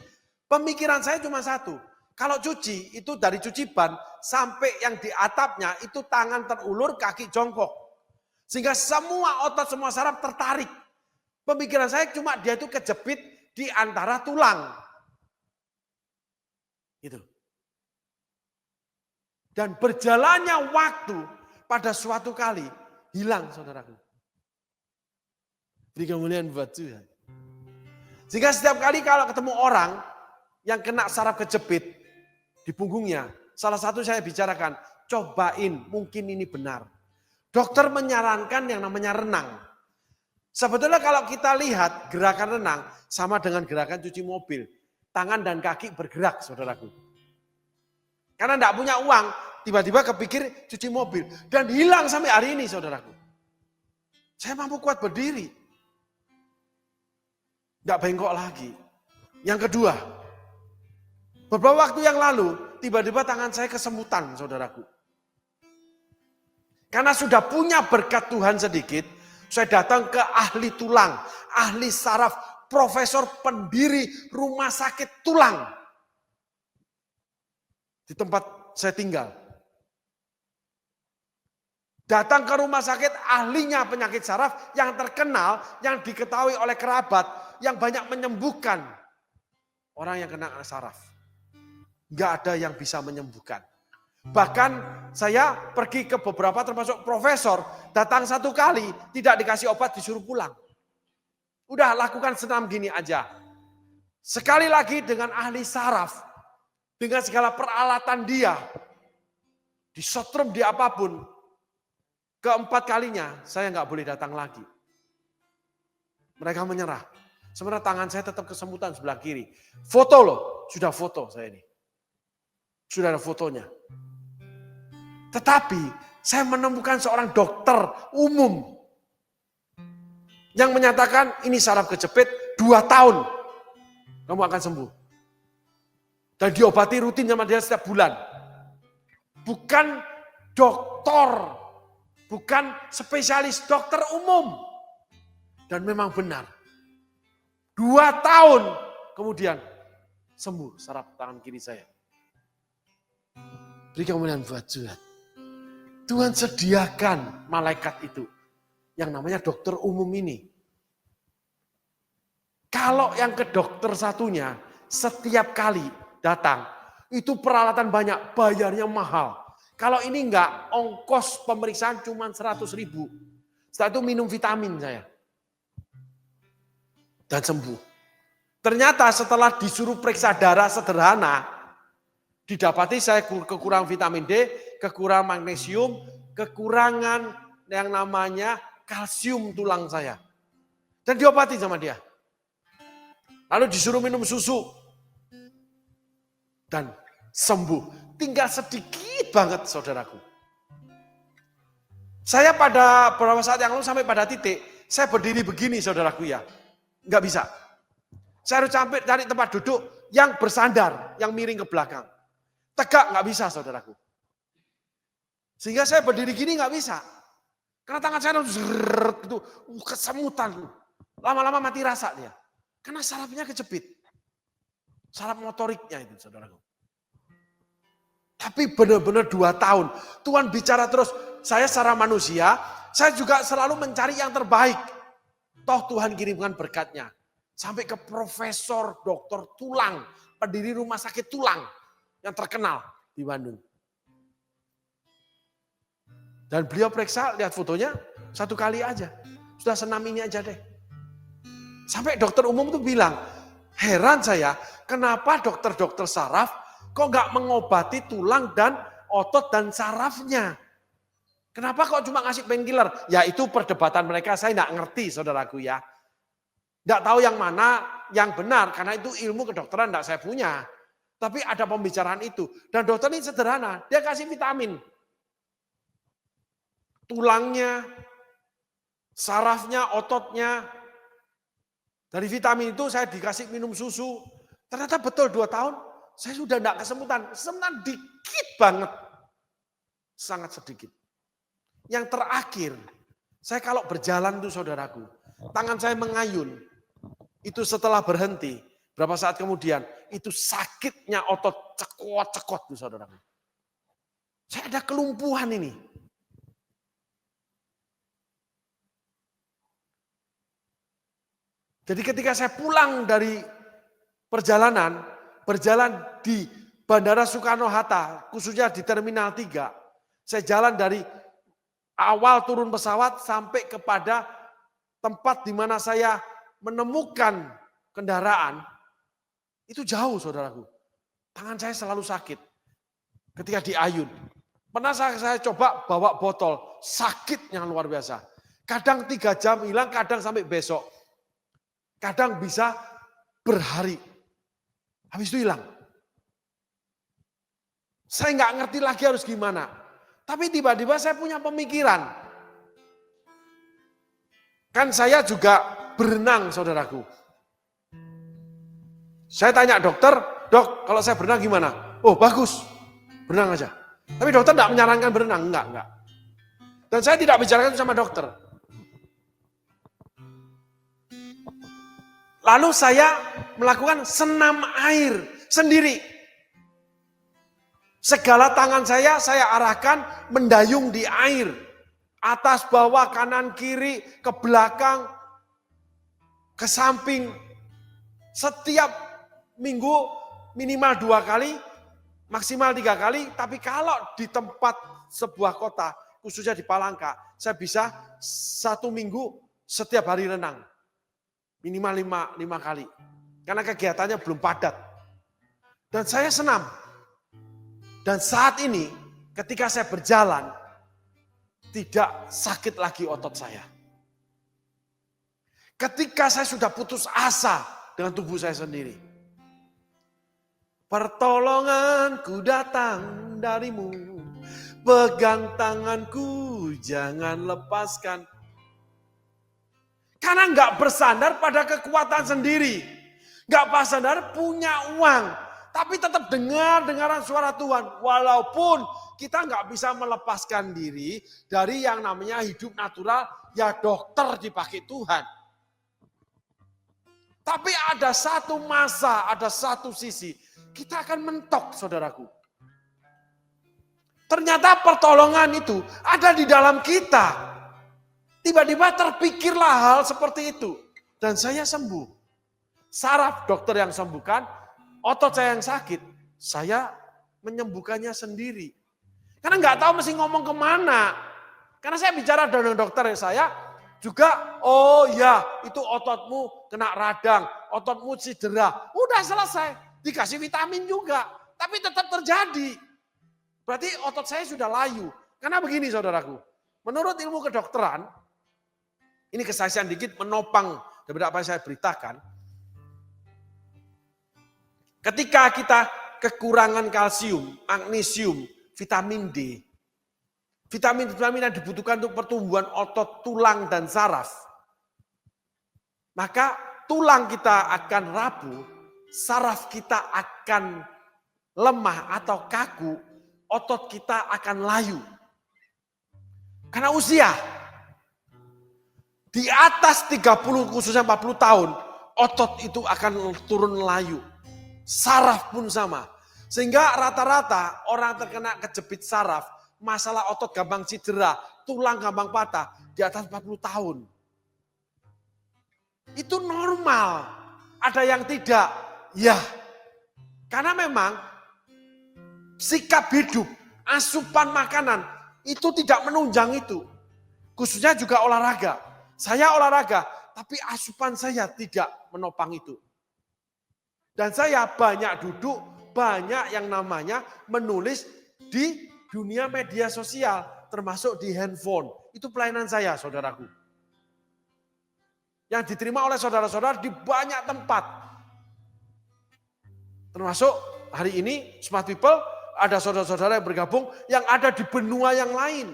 Pemikiran saya cuma satu. Kalau cuci itu dari cuci ban sampai yang di atapnya itu tangan terulur, kaki jongkok. Sehingga semua otot, semua saraf tertarik. Pemikiran saya cuma dia itu kejepit di antara tulang. Gitu. Dan berjalannya waktu pada suatu kali hilang, saudaraku. Beri kemuliaan buat Tuhan. Sehingga setiap kali kalau ketemu orang yang kena saraf kejepit di punggungnya, salah satu saya bicarakan, cobain, mungkin ini benar. Dokter menyarankan yang namanya renang. Sebetulnya kalau kita lihat gerakan renang sama dengan gerakan cuci mobil. Tangan dan kaki bergerak, saudaraku. Karena tidak punya uang, tiba-tiba kepikir cuci mobil. Dan hilang sampai hari ini, saudaraku. Saya mampu kuat berdiri. Tidak bengkok lagi. Yang kedua, beberapa waktu yang lalu, tiba-tiba tangan saya kesemutan, saudaraku. Karena sudah punya berkat Tuhan sedikit, saya datang ke ahli tulang, ahli saraf, profesor pendiri rumah sakit tulang. Di tempat saya tinggal. Datang ke rumah sakit, ahlinya penyakit saraf yang terkenal, yang diketahui oleh kerabat, yang banyak menyembuhkan orang yang kena saraf. Nggak ada yang bisa menyembuhkan. Bahkan saya pergi ke beberapa termasuk profesor, datang satu kali, tidak dikasih obat, disuruh pulang. Udah lakukan senam gini aja. Sekali lagi dengan ahli saraf, dengan segala peralatan dia, disetrum di apapun, keempat kalinya saya nggak boleh datang lagi. Mereka menyerah. Sebenarnya tangan saya tetap kesemutan sebelah kiri. Foto loh, sudah foto saya ini. Sudah ada fotonya. Tetapi saya menemukan seorang dokter umum yang menyatakan ini saraf kejepit 2 tahun. Kamu akan sembuh. Dan diobati rutin sama dia setiap bulan. Bukan dokter, bukan spesialis, dokter umum. Dan memang benar. 2 tahun kemudian sembuh saraf tangan kiri saya. Beri kemuliaan buat Tuhan. Tuhan sediakan malaikat itu. Yang namanya dokter umum ini. Kalau yang ke dokter satunya setiap kali datang. Itu peralatan banyak, bayarnya mahal. Kalau ini enggak, ongkos pemeriksaan cuma 100.000. Setelah itu minum vitamin saya. Dan sembuh. Ternyata setelah disuruh periksa darah sederhana, didapati saya kekurangan vitamin D, kekurangan magnesium, kekurangan yang namanya kalsium tulang saya. Dan diobati sama dia. Lalu disuruh minum susu. Dan sembuh. Tinggal sedikit banget saudaraku. Saya pada beberapa saat yang lalu sampai pada titik, saya berdiri begini saudaraku ya. Enggak bisa. Saya harus sampai cari tempat duduk yang bersandar, yang miring ke belakang. Tegak enggak bisa saudaraku. Sehingga saya berdiri gini enggak bisa. Karena tangan saya gitu, kesemutan. Lama-lama mati rasa dia. Karena sarafnya kejepit. Saraf motoriknya itu saudaraku. Tapi benar-benar 2 tahun. Tuhan bicara terus. Saya secara manusia, saya juga selalu mencari yang terbaik. Toh Tuhan kirimkan berkatnya. Sampai ke profesor, dokter tulang, pendiri rumah sakit tulang yang terkenal di Bandung. Dan beliau periksa, lihat fotonya, 1 kali aja. Sudah senam ini aja deh. Sampai dokter umum tuh bilang, heran saya, kenapa dokter-dokter saraf kok nggak mengobati tulang dan otot dan sarafnya? Kenapa kok cuma ngasih painkiller? Ya itu perdebatan mereka, saya nggak ngerti saudaraku ya. Nggak tahu yang mana yang benar, karena itu ilmu kedokteran nggak saya punya. Tapi ada pembicaraan itu. Dan dokter ini sederhana, dia kasih vitamin. Tulangnya, sarafnya, ototnya. Dari vitamin itu saya dikasih minum susu. Ternyata betul 2 tahun, saya sudah nggak kesemutan. Kesemutan dikit banget. Sangat sedikit. Yang terakhir, saya kalau berjalan tuh saudaraku, tangan saya mengayun. Itu setelah berhenti, berapa saat kemudian, itu sakitnya otot cekot-cekot tuh saudaraku. Saya ada kelumpuhan ini. Jadi ketika saya pulang dari perjalanan, berjalan di Bandara Soekarno-Hatta, khususnya di Terminal 3, saya jalan dari awal turun pesawat sampai kepada tempat di mana saya menemukan kendaraan, itu jauh saudaraku. Tangan saya selalu sakit ketika diayun. Pernah saya coba bawa botol, sakitnya luar biasa. Kadang 3 jam hilang, kadang sampai besok. Kadang bisa berhari. Habis itu hilang. Saya nggak ngerti lagi harus gimana. Tapi tiba-tiba saya punya pemikiran. Kan saya juga berenang, saudaraku. Saya tanya dokter, dok kalau saya berenang gimana? Oh bagus, berenang aja. Tapi dokter tidak menyarankan berenang, enggak. Dan saya tidak bicarakan itu sama dokter. Lalu saya melakukan senam air sendiri. Segala tangan saya arahkan mendayung di air. Atas, bawah, kanan, kiri, ke belakang, ke samping. Setiap minggu minimal 2 kali, maksimal 3 kali. Tapi kalau di tempat sebuah kota, khususnya di Palangka, saya bisa 1 minggu setiap hari renang. Minimal 5 kali. Karena kegiatannya belum padat. Dan saya senam. Dan saat ini ketika saya berjalan, tidak sakit lagi otot saya. Ketika saya sudah putus asa dengan tubuh saya sendiri. Pertolonganku datang darimu. Pegang tanganku, jangan lepaskan. Karena nggak bersandar pada kekuatan sendiri. Nggak bersandar punya uang. Tapi tetap dengaran suara Tuhan. Walaupun kita nggak bisa melepaskan diri dari yang namanya hidup natural. Ya dokter dipakai Tuhan. Tapi ada satu masa, ada satu sisi. Kita akan mentok saudaraku. Ternyata pertolongan itu ada di dalam kita. Tiba-tiba terpikirlah hal seperti itu. Dan saya sembuh. Saraf dokter yang sembuhkan, otot saya yang sakit, saya menyembuhkannya sendiri. Karena nggak tahu mesti ngomong kemana. Karena saya bicara dengan dokter saya juga, oh ya itu ototmu kena radang, ototmu cedera. Udah selesai, dikasih vitamin juga. Tapi tetap terjadi. Berarti otot saya sudah layu. Karena begini saudaraku, menurut ilmu kedokteran, ini kesaksian dikit menopang daripada apa yang saya beritakan. Ketika kita kekurangan kalsium, magnesium, vitamin D, vitamin-vitamin yang dibutuhkan untuk pertumbuhan otot, tulang, dan saraf, maka tulang kita akan rapuh, saraf kita akan lemah atau kaku, otot kita akan layu. Karena usia. Di atas 30 khususnya 40 tahun, otot itu akan turun layu. Saraf pun sama. Sehingga rata-rata orang terkena kejepit saraf, masalah otot gampang cedera, tulang gampang patah di atas 40 tahun. Itu normal. Ada yang tidak. Ya. Karena memang sikap hidup, asupan makanan itu tidak menunjang itu. Khususnya juga olahraga. Saya olahraga, tapi asupan saya tidak menopang itu. Dan saya banyak duduk, banyak yang namanya menulis di dunia media sosial, termasuk di handphone. Itu pelayanan saya, saudaraku. Yang diterima oleh saudara-saudara di banyak tempat. Termasuk hari ini, Smart People, ada saudara-saudara yang bergabung yang ada di benua yang lain.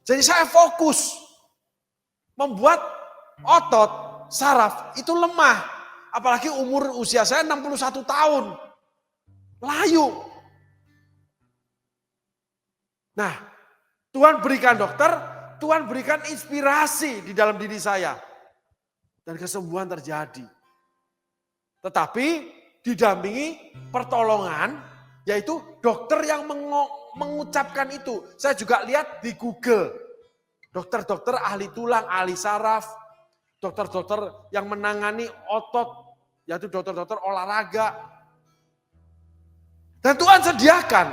Jadi saya fokus. Membuat otot, saraf itu lemah. Apalagi umur usia saya 61 tahun. Layu. Nah, Tuhan berikan dokter, Tuhan berikan inspirasi di dalam diri saya. Dan kesembuhan terjadi. Tetapi didampingi pertolongan, yaitu dokter yang mengucapkan itu. Saya juga lihat di Google. Dokter-dokter ahli tulang, ahli saraf, dokter-dokter yang menangani otot, yaitu dokter-dokter olahraga. Dan Tuhan sediakan.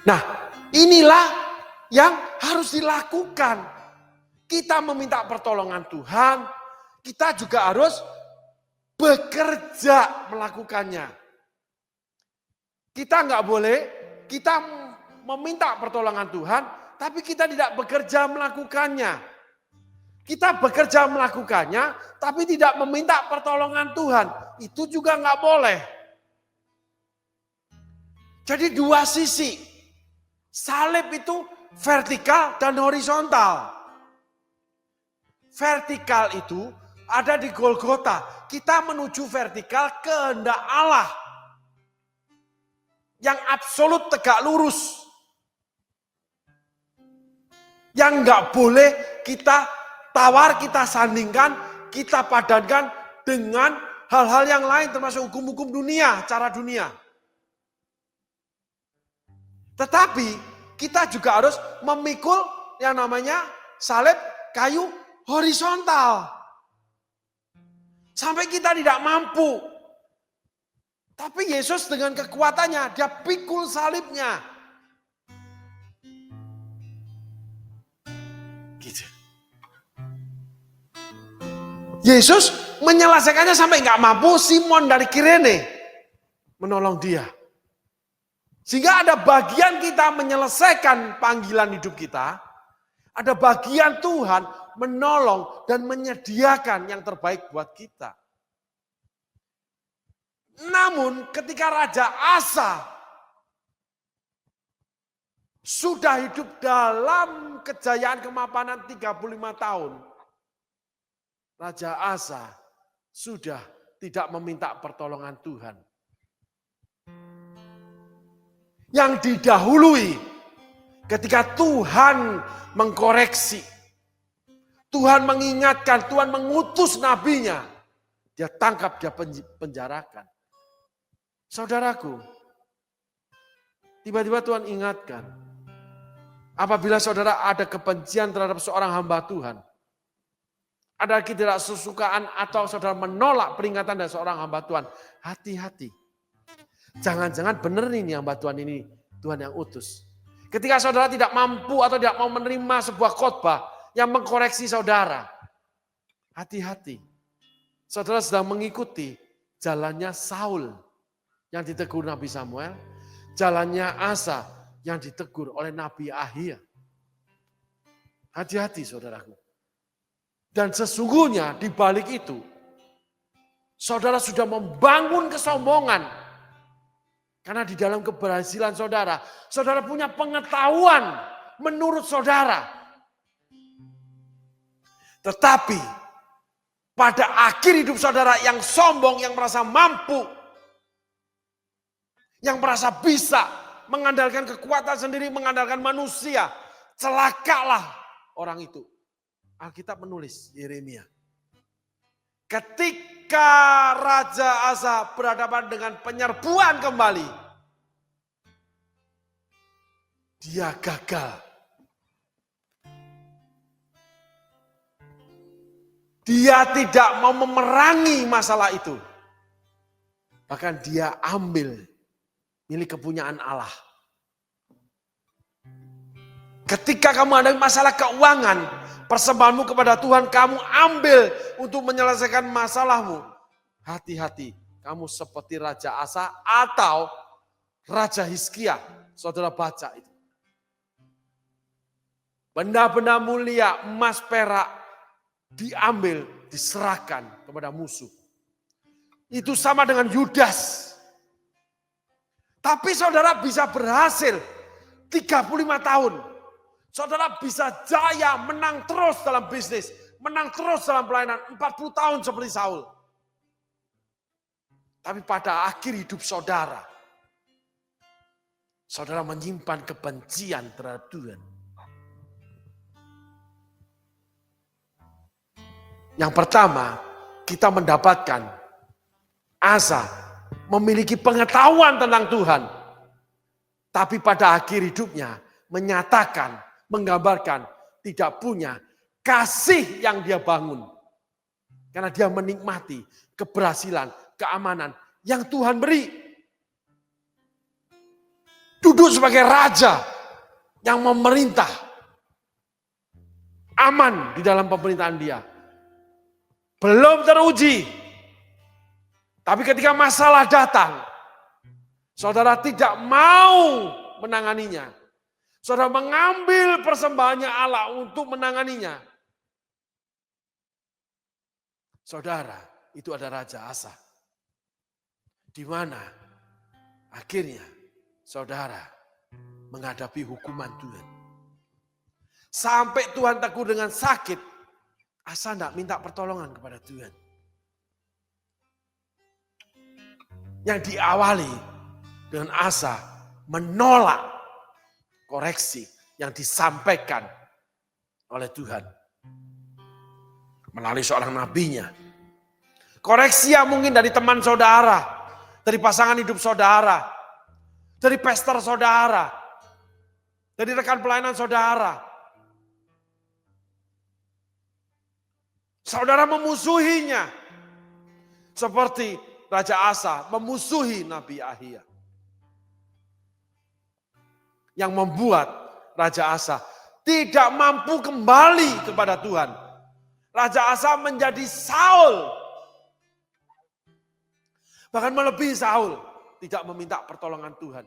Nah, inilah yang harus dilakukan. Kita meminta pertolongan Tuhan, kita juga harus bekerja melakukannya. Kita nggak boleh, kita meminta pertolongan Tuhan, tapi kita tidak bekerja melakukannya. Kita bekerja melakukannya, tapi tidak meminta pertolongan Tuhan. Itu juga nggak boleh. Jadi dua sisi. Salib itu vertikal dan horizontal. Vertikal itu ada di Golgota. Kita menuju vertikal kehendak Allah. Yang absolut tegak lurus. Yang nggak boleh kita tawar, kita sandingkan, kita padankan dengan hal-hal yang lain termasuk hukum-hukum dunia, cara dunia. Tetapi kita juga harus memikul yang namanya salib kayu horizontal. Sampai kita tidak mampu. Tapi Yesus dengan kekuatannya, dia pikul salibnya. Gitu. Yesus menyelesaikannya sampai nggak mampu. Simon dari Kirene menolong dia. Sehingga ada bagian kita menyelesaikan panggilan hidup kita. Ada bagian Tuhan menolong dan menyediakan yang terbaik buat kita. Namun ketika Raja Asa sudah hidup dalam kejayaan kemapanan 35 tahun. Raja Asa sudah tidak meminta pertolongan Tuhan. Yang didahului ketika Tuhan mengkoreksi, Tuhan mengingatkan, Tuhan mengutus nabinya, dia tangkap, dia penjarakan. Saudaraku, tiba-tiba Tuhan ingatkan, apabila saudara ada kebencian terhadap seorang hamba Tuhan, ada ketidaksesukaan atau saudara menolak peringatan dari seorang hamba Tuhan, hati-hati. Jangan-jangan benar ini hamba Tuhan ini, Tuhan yang utus. Ketika saudara tidak mampu atau tidak mau menerima sebuah khotbah yang mengkoreksi saudara, hati-hati. Saudara sedang mengikuti jalannya Saul yang ditegur Nabi Samuel, jalannya Asa yang ditegur oleh Nabi Ahia. Hati-hati saudaraku. Dan sesungguhnya di balik itu, saudara sudah membangun kesombongan. Karena di dalam keberhasilan saudara, saudara punya pengetahuan menurut saudara. Tetapi pada akhir hidup saudara yang sombong, yang merasa mampu, yang merasa bisa mengandalkan kekuatan sendiri, mengandalkan manusia, celakalah orang itu. Alkitab menulis, Yeremia. Ketika Raja Asa berhadapan dengan penyerbuan kembali, dia gagal. Dia tidak mau memerangi masalah itu. Bahkan dia ambil milik kepunyaan Allah. Ketika kamu ada masalah keuangan, persembahanmu kepada Tuhan kamu ambil untuk menyelesaikan masalahmu. Hati-hati, kamu seperti Raja Asa atau Raja Hizkia. Saudara baca itu. Benda-benda mulia, emas, perak diambil, diserahkan kepada musuh. Itu sama dengan Yudas. Tapi saudara bisa berhasil 35 tahun. Saudara bisa jaya, menang terus dalam bisnis, menang terus dalam pelayanan, 40 tahun seperti Saul. Tapi pada akhir hidup saudara, saudara menyimpan kebencian terhadap Tuhan. Yang pertama, kita mendapatkan Asa memiliki pengetahuan tentang Tuhan. Tapi pada akhir hidupnya menyatakan, menggambarkan tidak punya kasih yang dia bangun. Karena dia menikmati keberhasilan, keamanan yang Tuhan beri. Duduk sebagai raja yang memerintah. Aman di dalam pemerintahan dia. Belum teruji. Tapi ketika masalah datang, saudara tidak mau menanganinya. Saudara mengambil persembahannya Allah untuk menanganinya. Saudara, itu ada Raja Asa. Di mana akhirnya saudara menghadapi hukuman Tuhan. Sampai Tuhan tegur dengan sakit, Asa tidak minta pertolongan kepada Tuhan. Yang diawali dengan Asa menolak koreksi yang disampaikan oleh Tuhan melalui seorang nabinya. Koreksi yang mungkin dari teman saudara, dari pasangan hidup saudara, dari pastor saudara, dari rekan pelayanan saudara. Saudara memusuhinya seperti Raja Asa memusuhi Nabi Ahia. Yang membuat Raja Asa tidak mampu kembali kepada Tuhan. Raja Asa menjadi Saul. Bahkan melebihi Saul. Tidak meminta pertolongan Tuhan.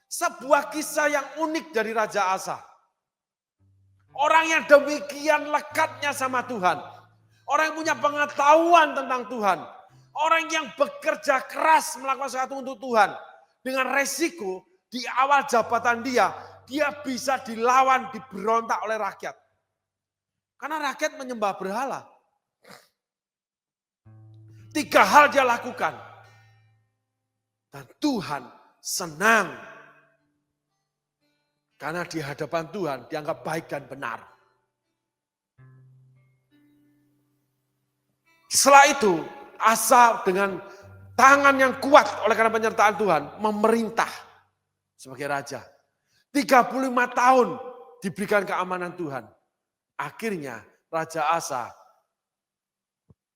Sebuah kisah yang unik dari Raja Asa. Orang yang demikian lekatnya sama Tuhan. Orang yang punya pengetahuan tentang Tuhan. Orang yang bekerja keras melakukan sesuatu untuk Tuhan. Dengan resiko di awal jabatan dia bisa dilawan, diberontak oleh rakyat. Karena rakyat menyembah berhala. 3 hal dia lakukan. Dan Tuhan senang. Karena di hadapan Tuhan dianggap baik dan benar. Setelah itu Asa dengan tangan yang kuat oleh karena penyertaan Tuhan memerintah sebagai raja. 35 tahun diberikan keamanan Tuhan. Akhirnya Raja Asa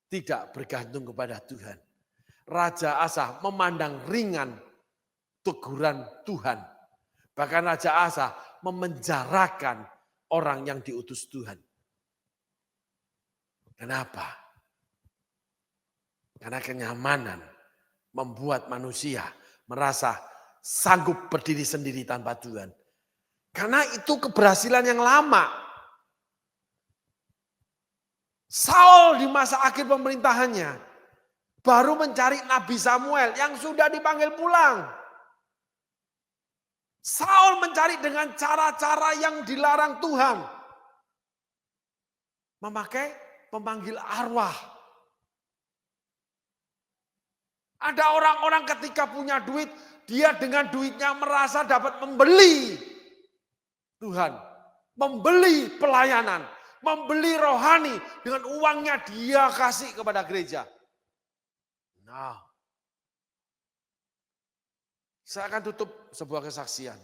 tidak bergantung kepada Tuhan. Raja Asa memandang ringan teguran Tuhan. Bahkan Raja Asa memenjarakan orang yang diutus Tuhan. Kenapa? Karena kenyamanan membuat manusia merasa sanggup berdiri sendiri tanpa Tuhan. Karena itu keberhasilan yang lama. Saul di masa akhir pemerintahannya baru mencari Nabi Samuel yang sudah dipanggil pulang. Saul mencari dengan cara-cara yang dilarang Tuhan. Memakai pemanggil arwah. Ada orang-orang ketika punya duit, dia dengan duitnya merasa dapat membeli Tuhan. Membeli pelayanan, membeli rohani. Dengan uangnya dia kasih kepada gereja. Nah, saya akan tutup sebuah kesaksian.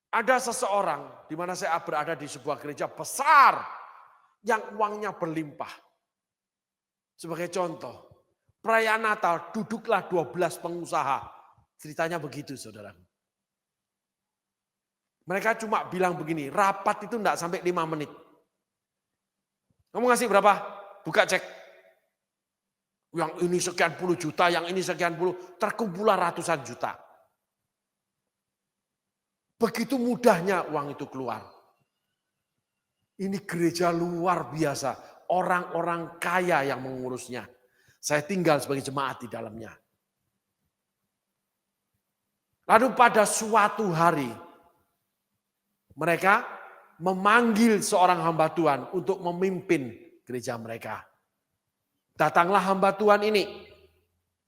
Ada seseorang di mana saya berada di sebuah gereja besar yang uangnya berlimpah. Sebagai contoh, perayaan Natal duduklah 12 pengusaha. Ceritanya begitu, saudara. Mereka cuma bilang begini, rapat itu enggak sampai 5 menit. Kamu ngasih berapa? Buka cek. Yang ini sekian puluh juta, yang ini sekian puluh, terkumpullah ratusan juta. Begitu mudahnya uang itu keluar. Ini gereja luar biasa. Orang-orang kaya yang mengurusnya. Saya tinggal sebagai jemaat di dalamnya. Lalu pada suatu hari, mereka memanggil seorang hamba Tuhan untuk memimpin gereja mereka. Datanglah hamba Tuhan ini.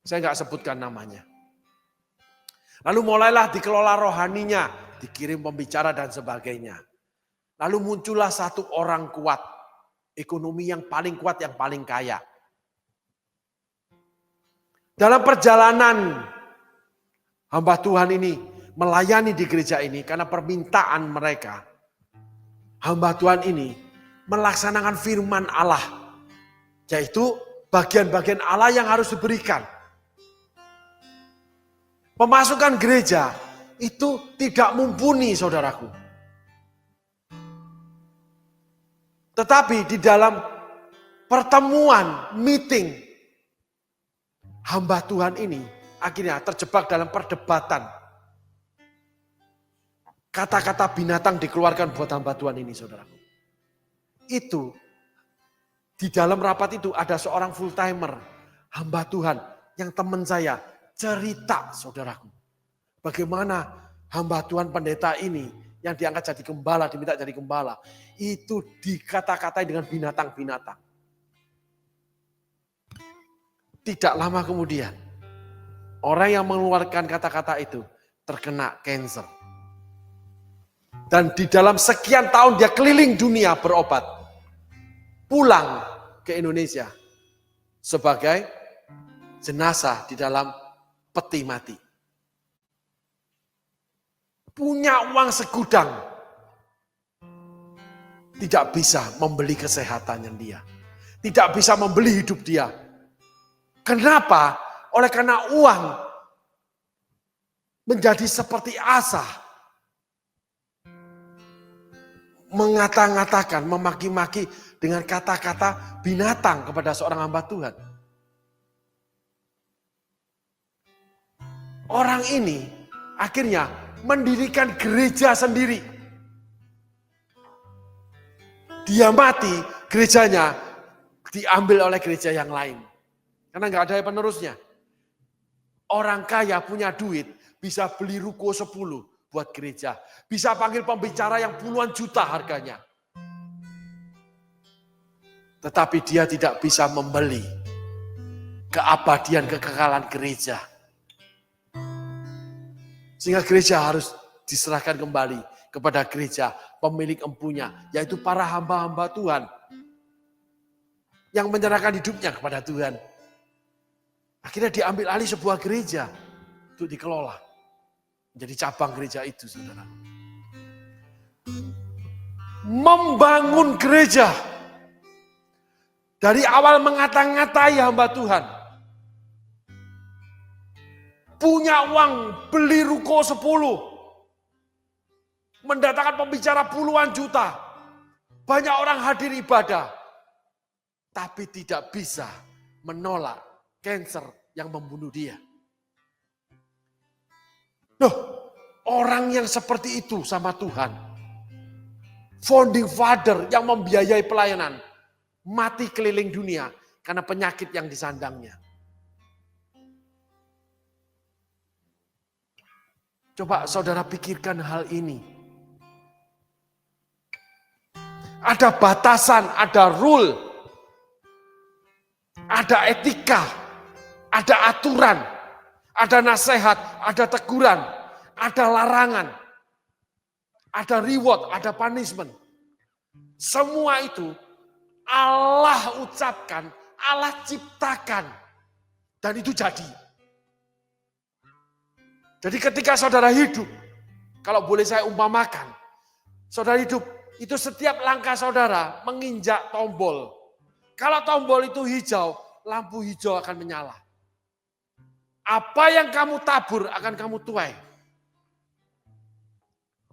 Saya nggak sebutkan namanya. Lalu mulailah dikelola rohaninya, dikirim pembicara dan sebagainya. Lalu muncullah satu orang kuat, ekonomi yang paling kuat, yang paling kaya. Dalam perjalanan hamba Tuhan ini melayani di gereja ini karena permintaan mereka. Hamba Tuhan ini melaksanakan firman Allah. Yaitu bagian-bagian Allah yang harus diberikan. Pemasukan gereja itu tidak mumpuni, saudaraku. Tetapi di dalam pertemuan, meeting, hamba Tuhan ini akhirnya terjebak dalam perdebatan. Kata-kata binatang dikeluarkan buat hamba Tuhan ini, saudaraku. Itu, di dalam rapat itu ada seorang full timer, hamba Tuhan, yang teman saya cerita, saudaraku. Bagaimana hamba Tuhan pendeta ini yang diangkat jadi gembala, diminta jadi gembala, itu dikata-katai dengan binatang-binatang. Tidak lama kemudian, orang yang mengeluarkan kata-kata itu terkena kanker. Dan di dalam sekian tahun dia keliling dunia berobat. Pulang ke Indonesia sebagai jenazah di dalam peti mati. Punya uang segudang. Tidak bisa membeli kesehatannya dia. Tidak bisa membeli hidup dia. Kenapa? Oleh karena uang menjadi seperti Asa. Mengata-ngatakan, memaki-maki dengan kata-kata binatang kepada seorang hamba Tuhan. Orang ini akhirnya mendirikan gereja sendiri. Dia mati, gerejanya diambil oleh gereja yang lain. Karena nggak ada penerusnya. Orang kaya punya duit, bisa beli ruko 10 buat gereja. Bisa panggil pembicara yang puluhan juta harganya. Tetapi dia tidak bisa membeli keabadian, kekekalan gereja. Sehingga gereja harus diserahkan kembali kepada gereja pemilik empunya, yaitu para hamba-hamba Tuhan yang menyerahkan hidupnya kepada Tuhan. Akhirnya diambil alih sebuah gereja untuk dikelola. Menjadi cabang gereja itu, saudara. Membangun gereja. Dari awal mengata-ngatai hamba Tuhan. Punya uang beli ruko 10. Mendatangkan pembicara puluhan juta. Banyak orang hadir ibadah. Tapi tidak bisa menolak kanker yang membunuh dia. Loh, orang yang seperti itu sama Tuhan. Founding father yang membiayai pelayanan. Mati keliling dunia karena penyakit yang disandangnya. Coba saudara pikirkan hal ini. Ada batasan, ada rule, ada etika, ada aturan, ada nasihat, ada teguran, ada larangan, ada reward, ada punishment. Semua itu Allah ucapkan, Allah ciptakan. Dan itu jadi. Jadi ketika saudara hidup, kalau boleh saya umpamakan, saudara hidup, itu setiap langkah saudara menginjak tombol. Kalau tombol itu hijau, lampu hijau akan menyala. Apa yang kamu tabur akan kamu tuai.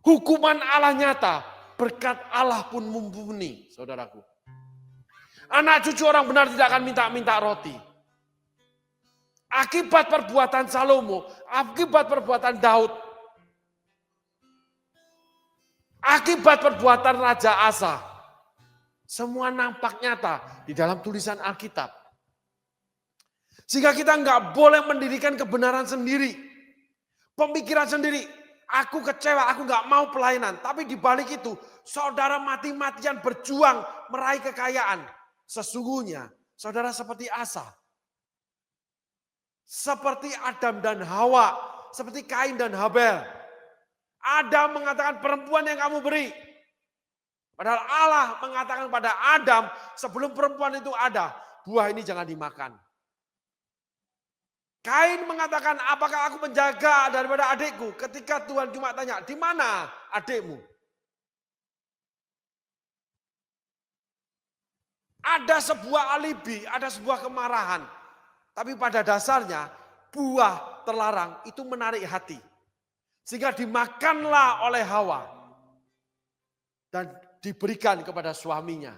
Hukuman Allah nyata, berkat Allah pun mumpuni, saudaraku. Anak cucu orang benar tidak akan minta-minta roti. Akibat perbuatan Salomo, akibat perbuatan Daud, akibat perbuatan Raja Asa, semua nampak nyata di dalam tulisan Alkitab. Sehingga kita nggak boleh mendirikan kebenaran sendiri, pemikiran sendiri. Aku kecewa, aku nggak mau pelayanan. Tapi di balik itu, saudara mati-matian berjuang meraih kekayaan. Sesungguhnya, saudara seperti Asa. Seperti Adam dan Hawa. Seperti Kain dan Habel. Adam mengatakan perempuan yang kamu beri. Padahal Allah mengatakan pada Adam sebelum perempuan itu ada. Buah ini jangan dimakan. Kain mengatakan apakah aku menjaga daripada adikku. Ketika Tuhan cuma tanya di mana adikmu. Ada sebuah alibi, ada sebuah kemarahan. Tapi pada dasarnya buah terlarang itu menarik hati. Sehingga dimakanlah oleh Hawa. Dan diberikan kepada suaminya.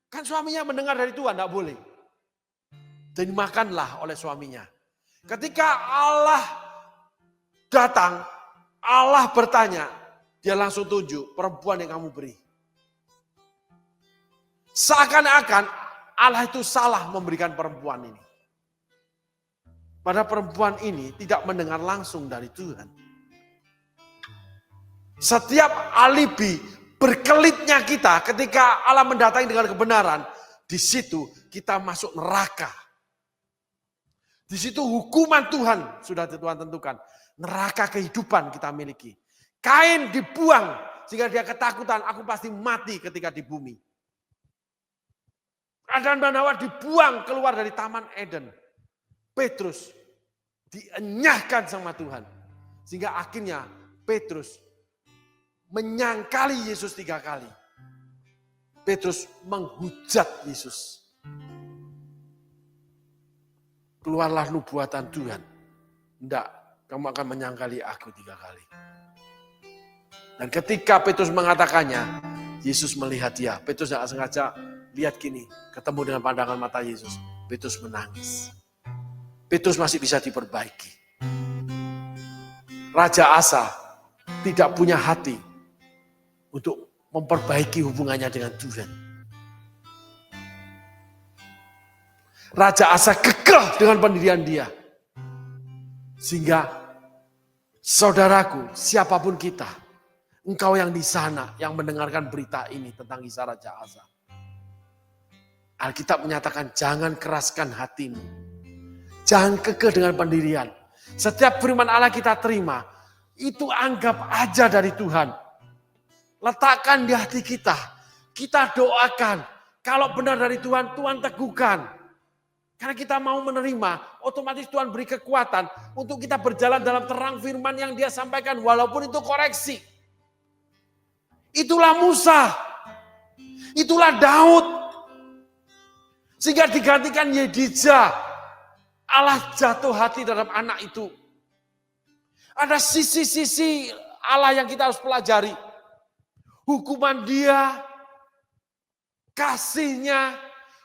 Kan suaminya mendengar dari Tuhan, tidak boleh. dan dimakanlah oleh suaminya. Ketika Allah datang, Allah bertanya, dia langsung tunjuk perempuan yang kamu beri. Seakan-akan Allah itu salah memberikan perempuan ini. Padahal perempuan ini tidak mendengar langsung dari Tuhan. Setiap alibi berkelitnya kita ketika Allah mendatangi dengan kebenaran, di situ kita masuk neraka. Di situ hukuman Tuhan sudah Tuhan tentukan. Neraka kehidupan kita miliki. Kain dibuang sehingga dia ketakutan, aku pasti mati ketika di bumi. Adam dan Hawa dibuang keluar dari Taman Eden. Petrus dienyahkan sama Tuhan. Sehingga akhirnya Petrus menyangkali Yesus 3 kali. Petrus menghujat Yesus. Keluarlah nubuatan Tuhan. Enggak, kamu akan menyangkali aku 3 kali. Dan ketika Petrus mengatakannya, Yesus melihat dia. Petrus tidak sengaja lihat gini, ketemu dengan pandangan mata Yesus. Petrus menangis. Petrus masih bisa diperbaiki. Raja Asa tidak punya hati untuk memperbaiki hubungannya dengan Tuhan. Raja Asa kekeh dengan pendirian dia. Sehingga saudaraku, siapapun kita, engkau yang di sana yang mendengarkan berita ini tentang kisah Raja Asa. Alkitab menyatakan jangan keraskan hatimu. Jangan kekeh dengan pendirian. Setiap firman Allah kita terima, itu anggap aja dari Tuhan. Letakkan di hati kita. Kita doakan. Kalau benar dari Tuhan, Tuhan teguhkan. Karena kita mau menerima, otomatis Tuhan beri kekuatan untuk kita berjalan dalam terang firman yang dia sampaikan. Walaupun itu koreksi. Itulah Musa. Itulah Daud. Sehingga digantikan Yedija. Allah jatuh hati terhadap anak itu. Ada sisi-sisi Allah yang kita harus pelajari. Hukuman dia, kasihnya,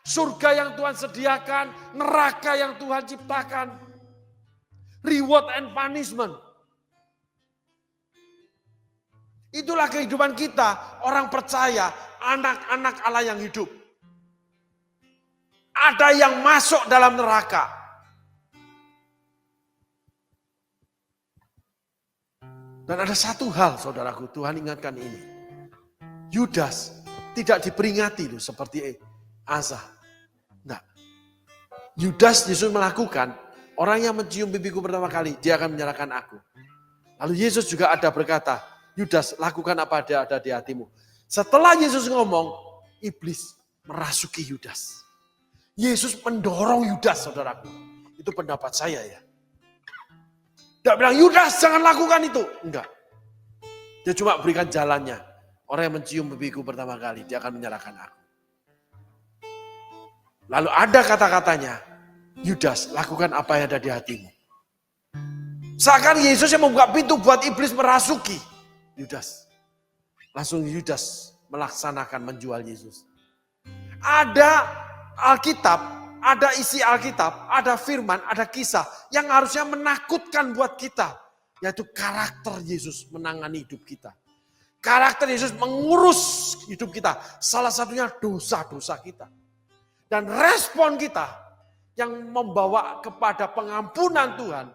surga yang Tuhan sediakan, neraka yang Tuhan ciptakan. Reward and punishment. Itulah kehidupan kita, orang percaya, anak-anak Allah yang hidup. Ada yang masuk dalam neraka. Dan ada satu hal saudaraku, Tuhan ingatkan ini. Yudas tidak diperingati loh seperti Asa. Nah, Yudas Yesus melakukan, orang yang mencium pipiku pertama kali, dia akan menyerahkan aku. Lalu Yesus juga ada berkata, Yudas lakukan apa ada di hatimu. Setelah Yesus ngomong, iblis merasuki Yudas. Yesus mendorong Yudas saudaraku. Itu pendapat saya ya. Tidak bilang, Yudas jangan lakukan itu. Enggak. Dia cuma berikan jalannya. Orang yang mencium pipiku pertama kali, dia akan menyerahkan aku. Lalu ada kata-katanya, Yudas lakukan apa yang ada di hatimu. Seakan Yesus yang membuka pintu buat iblis merasuki Yudas. Langsung Yudas melaksanakan menjual Yesus. Ada Alkitab, ada isi Alkitab, ada firman, ada kisah yang harusnya menakutkan buat kita. Yaitu karakter Yesus menangani hidup kita. Karakter Yesus mengurus hidup kita. Salah satunya dosa-dosa kita. Dan respon kita yang membawa kepada pengampunan Tuhan.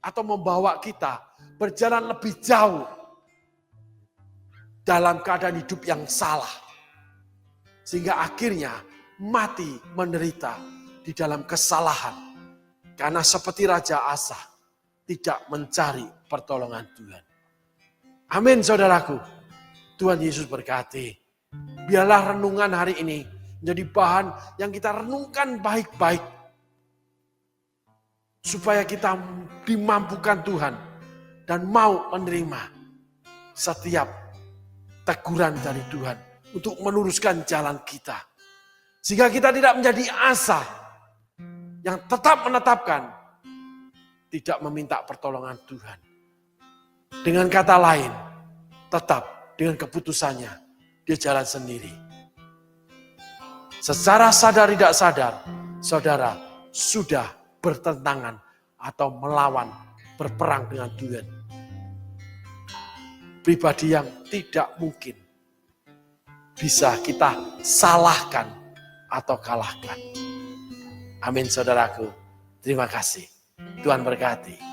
Atau membawa kita berjalan lebih jauh. Dalam keadaan hidup yang salah. Sehingga akhirnya mati menderita di dalam kesalahan. Karena seperti Raja Asa tidak mencari pertolongan Tuhan. Amin saudaraku. Tuhan Yesus berkati. Biarlah renungan hari ini menjadi bahan yang kita renungkan baik-baik. Supaya kita dimampukan Tuhan. Dan mau menerima setiap teguran dari Tuhan. Untuk meluruskan jalan kita. Sehingga kita tidak menjadi Asa. Yang tetap menetapkan. Tidak meminta pertolongan Tuhan. Dengan kata lain, tetap dengan keputusannya, dia jalan sendiri. Secara sadar tidak sadar, saudara sudah bertentangan atau melawan, berperang dengan Tuhan. Pribadi yang tidak mungkin bisa kita salahkan atau kalahkan. Amin saudaraku. Terima kasih. Tuhan berkati.